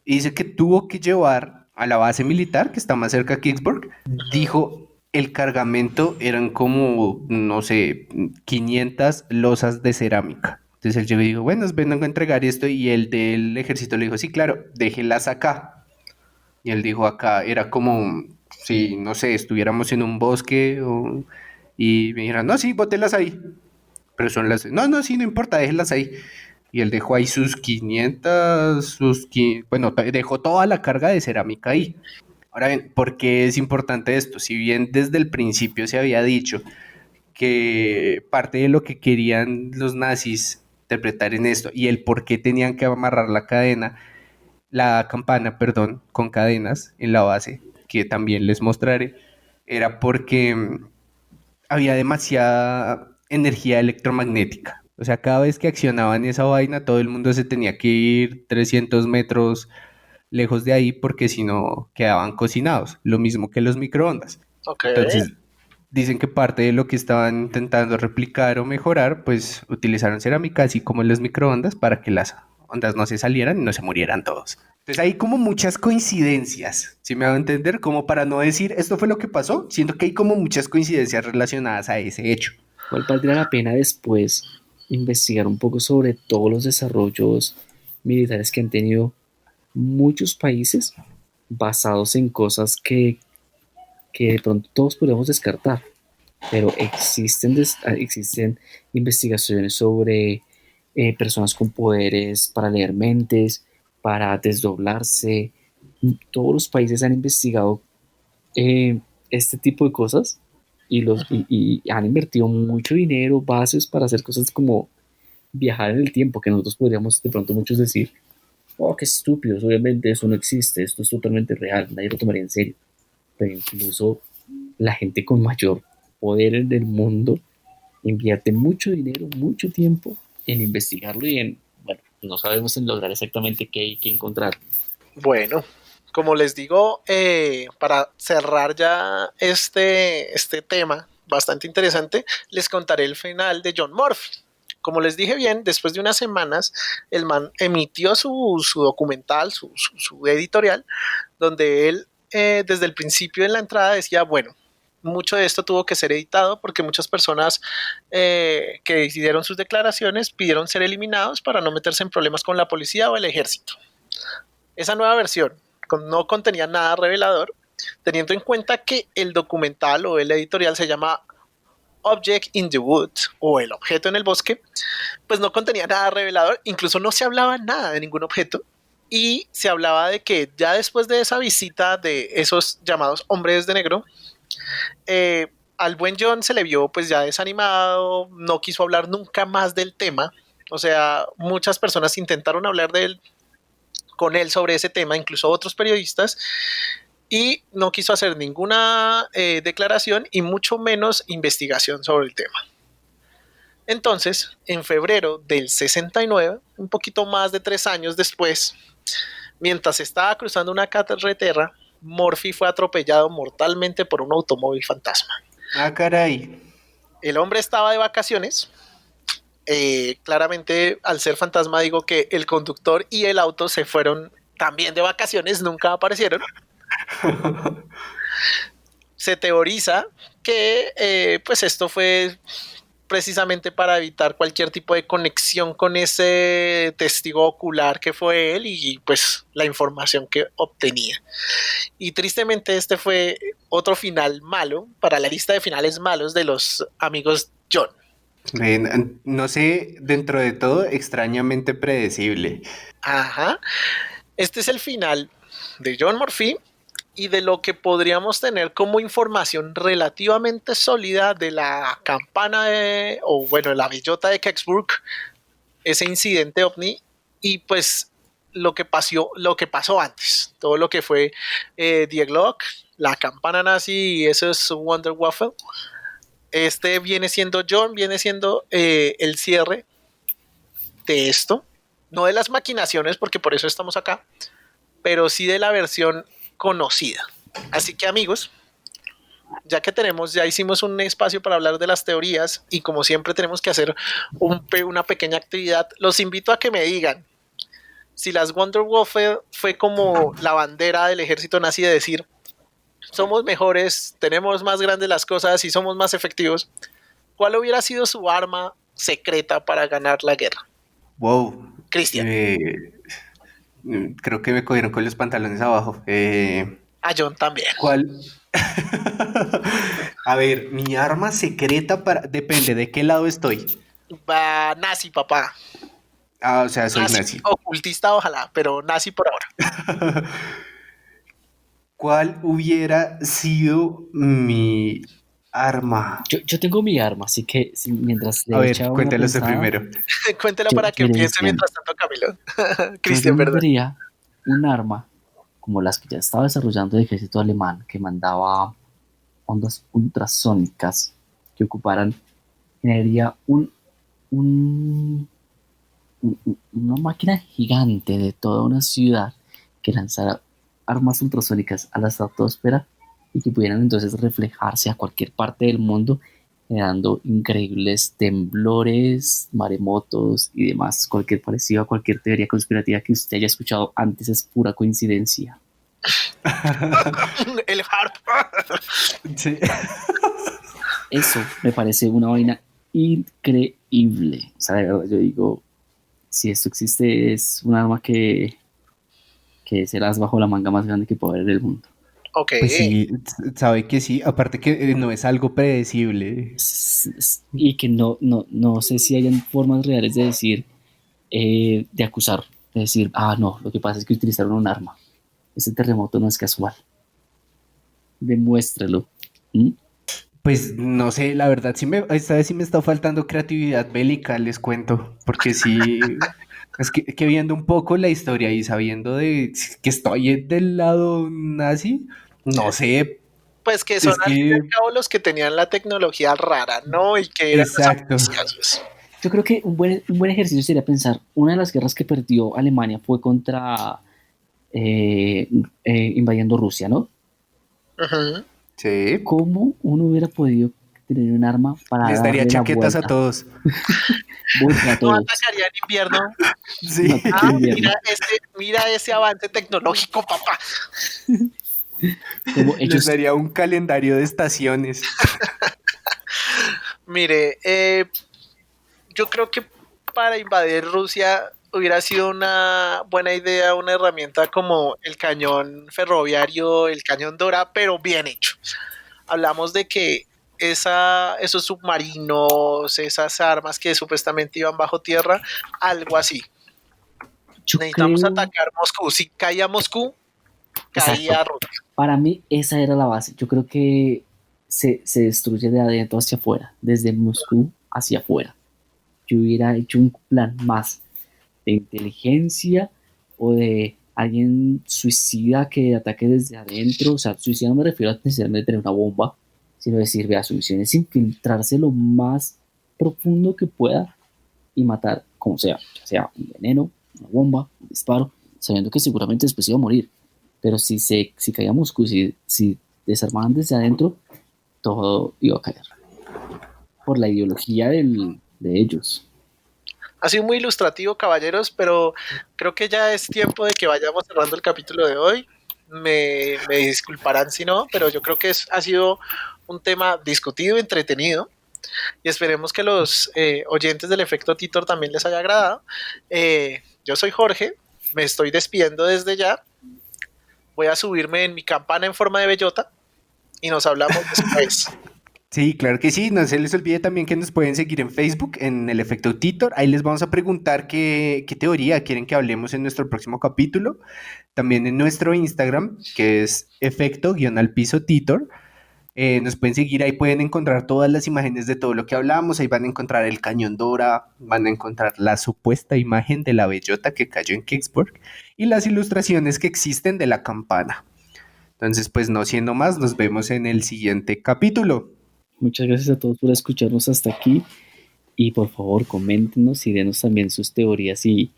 Y dice que tuvo que llevar a la base militar que está más cerca de Kingsburg. Dijo, el cargamento eran como, no sé, 500 losas de cerámica. Entonces él llegó y dijo, bueno, vengo a entregar esto. Y el del ejército le dijo, sí, claro, déjelas acá. Y él dijo acá, era como si, no sé, estuviéramos en un bosque y me dijeran, no, sí, bótelas ahí. Pero son las, no, no, sí, no importa, déjenlas ahí. Y él dejó ahí sus 500, bueno, dejó toda la carga de cerámica ahí. Ahora bien, ¿por qué es importante esto? Si bien desde el principio se había dicho que parte de lo que querían los nazis interpretar en esto y el por qué tenían que amarrar la campana, perdón, con cadenas en la base, que también les mostraré, era porque había demasiada energía electromagnética. O sea, cada vez que accionaban esa vaina, todo el mundo se tenía que ir 300 metros lejos de ahí porque si no quedaban cocinados, lo mismo que los microondas. Ok. Entonces, dicen que parte de lo que estaban intentando replicar o mejorar, pues utilizaron cerámica, así como en los microondas, para que las ondas no se salieran y no se murieran todos. Entonces hay como muchas coincidencias, si me hago entender, como para no decir esto fue lo que pasó, siento que hay como muchas coincidencias relacionadas a ese hecho. ¿Cuál valdría la pena después investigar un poco sobre todos los desarrollos militares que han tenido muchos países basados en cosas que de pronto todos podemos descartar? Pero existen investigaciones sobre personas con poderes para leer mentes, para desdoblarse. Todos los países han investigado este tipo de cosas y han invertido mucho dinero, bases para hacer cosas como viajar en el tiempo, que nosotros podríamos de pronto muchos decir, oh, qué estúpidos, obviamente eso no existe, esto es totalmente real, nadie lo tomaría en serio. Pero incluso la gente con mayor poder en el mundo invierte mucho dinero, mucho tiempo en investigarlo y en, bueno, no sabemos en lograr exactamente qué hay que encontrar. Bueno, como les digo, para cerrar ya este tema bastante interesante, les contaré el final de John Murphy. Como les dije bien, después de unas semanas, el man emitió su documental, su editorial, donde él desde el principio en la entrada decía, bueno, mucho de esto tuvo que ser editado porque muchas personas que hicieron sus declaraciones pidieron ser eliminados para no meterse en problemas con la policía o el ejército. Esa nueva versión no contenía nada revelador, teniendo en cuenta que el documental o el editorial se llama Object in the Wood o el objeto en el bosque, pues no contenía nada revelador, incluso no se hablaba nada de ningún objeto y se hablaba de que ya después de esa visita de esos llamados hombres de negro, al buen John se le vio pues ya desanimado, no quiso hablar nunca más del tema, o sea, muchas personas intentaron hablar de él con él sobre ese tema, incluso otros periodistas, y no quiso hacer ninguna declaración y mucho menos investigación sobre el tema. Entonces, en febrero del 69, un poquito más de 3 años después, mientras estaba cruzando una carretera, Murphy fue atropellado mortalmente por un automóvil fantasma. Ah, caray. El hombre estaba de vacaciones. Claramente, al ser fantasma, digo que el conductor y el auto se fueron también de vacaciones, nunca aparecieron. Se teoriza que pues esto fue precisamente para evitar cualquier tipo de conexión con ese testigo ocular que fue él y pues la información que obtenía. Y tristemente este fue otro final malo para la lista de finales malos de los amigos John. No sé, dentro de todo, extrañamente predecible. Ajá. Este es el final de John Murphy y de lo que podríamos tener como información relativamente sólida de la campana o bueno, la bellota de Kecksburg, ese incidente ovni y pues lo que pasó antes, todo lo que fue Die Glock, la campana nazi y eso es Wonder Waffle. Este viene siendo John, viene siendo el cierre de esto, no de las maquinaciones porque por eso estamos acá, pero sí de la versión conocida. Así que amigos, ya hicimos un espacio para hablar de las teorías y como siempre tenemos que hacer una pequeña actividad, los invito a que me digan si las Wonder Waffle fue como la bandera del ejército nazi de decir somos mejores, tenemos más grandes las cosas y somos más efectivos. ¿Cuál hubiera sido su arma secreta para ganar la guerra? Wow. Cristian. Eh, Creo que me cogieron con los pantalones abajo. A John también. ¿Cuál? A ver, mi arma secreta para... Depende de qué lado estoy. Va nazi, papá. Ah, o sea, soy Nazi, nazi. ocultista, ojalá, pero nazi por ahora. ¿Cuál hubiera sido mi arma? Yo tengo mi arma, así que mientras A le ver, echaba una cuéntelo usted pensada, primero. Cuéntela yo, para que yo le piense decía, mientras tanto, Camilo. yo Cristian, perdón. tendría un arma como las que ya estaba desarrollando el ejército alemán, que mandaba ondas ultrasónicas que ocuparan, generaría un- una máquina gigante de toda una ciudad que lanzara armas ultrasónicas a la estratosfera y que pudieran entonces reflejarse a cualquier parte del mundo, generando increíbles temblores, maremotos y demás. Cualquier parecido a cualquier teoría conspirativa que usted haya escuchado antes es pura coincidencia. El harp. Sí. Eso me parece una vaina increíble. O sea, de verdad, yo digo, si esto existe, es un arma que serás bajo la manga más grande que puede haber en el mundo. Ok. Pues sí, sabe que sí, aparte que no es algo predecible. Y que no sé si hayan formas reales de decir, de acusar, de decir, ah, no, lo que pasa es que utilizaron un arma. Ese terremoto no es casual. Demuéstralo. ¿Mm? Pues no sé, la verdad, esta vez sí me está faltando creatividad bélica, les cuento, porque sí, es que viendo un poco la historia y sabiendo de que estoy del lado nazi, no sé, Pues que son es al fin y que, al cabo los que tenían la tecnología rara, ¿no? Y que eran los exacto, ambiciosos. Yo creo que un buen ejercicio sería pensar, una de las guerras que perdió Alemania fue contra invadiendo Rusia, ¿no? Ujú. sí, ¿Cómo uno hubiera podido tener un arma para les daría darle la chaquetas a vuelta? todos, Vuelta a No todos. atacaría en invierno. No sí, ataque Ah, de invierno. mira ese avance tecnológico, papá. Como les ellos, daría un calendario de estaciones. Mire, yo creo que para invadir Rusia hubiera sido una buena idea, una herramienta como el cañón ferroviario, el cañón Dora, pero bien hecho. Hablamos de que esos submarinos, esas armas que supuestamente iban bajo tierra, algo así. yo Necesitamos creo, atacar Moscú. Si caía Moscú, exacto. caía Rusia. Para mí esa era la base. Yo creo que se destruye de adentro hacia afuera, desde Moscú hacia afuera. Yo hubiera hecho un plan más de inteligencia o de alguien suicida que ataque desde adentro. O sea, suicida no me refiero a necesariamente tener una bomba, sino decir, vea, su misión es infiltrarse lo más profundo que pueda y matar como sea, ya sea un veneno, una bomba, un disparo, sabiendo que seguramente después iba a morir. Pero si caía Moscú, si desarmaban desde adentro, todo iba a caer por la ideología de ellos. Ha sido muy ilustrativo, caballeros, pero creo que ya es tiempo de que vayamos cerrando el capítulo de hoy. Me disculparán si no, pero yo creo que ha sido un tema discutido, entretenido, y esperemos que los oyentes del efecto Titor también les haya agradado. Yo soy Jorge, me estoy despidiendo desde ya. Voy a subirme en mi campana en forma de bellota y nos hablamos después. Sí, claro que sí. No se les olvide también que nos pueden seguir en Facebook, en el efecto Titor. Ahí les vamos a preguntar qué teoría quieren que hablemos en nuestro próximo capítulo. También en nuestro Instagram, que es efecto-al-piso Titor. Nos pueden seguir, ahí pueden encontrar todas las imágenes de todo lo que hablamos. Ahí van a encontrar el cañón Dora, van a encontrar la supuesta imagen de la bellota que cayó en Kicksburg y las ilustraciones que existen de la campana. Entonces, pues no siendo más, nos vemos en el siguiente capítulo. Muchas gracias a todos por escucharnos hasta aquí y por favor coméntenos y denos también sus teorías y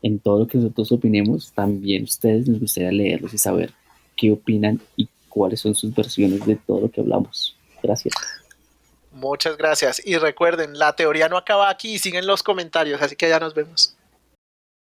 en todo lo que nosotros opinemos, también ustedes nos gustaría leerlos y saber qué opinan y cuáles son sus versiones de todo lo que hablamos. Gracias. Muchas gracias. Y recuerden, la teoría no acaba aquí, siguen los comentarios, así que ya nos vemos.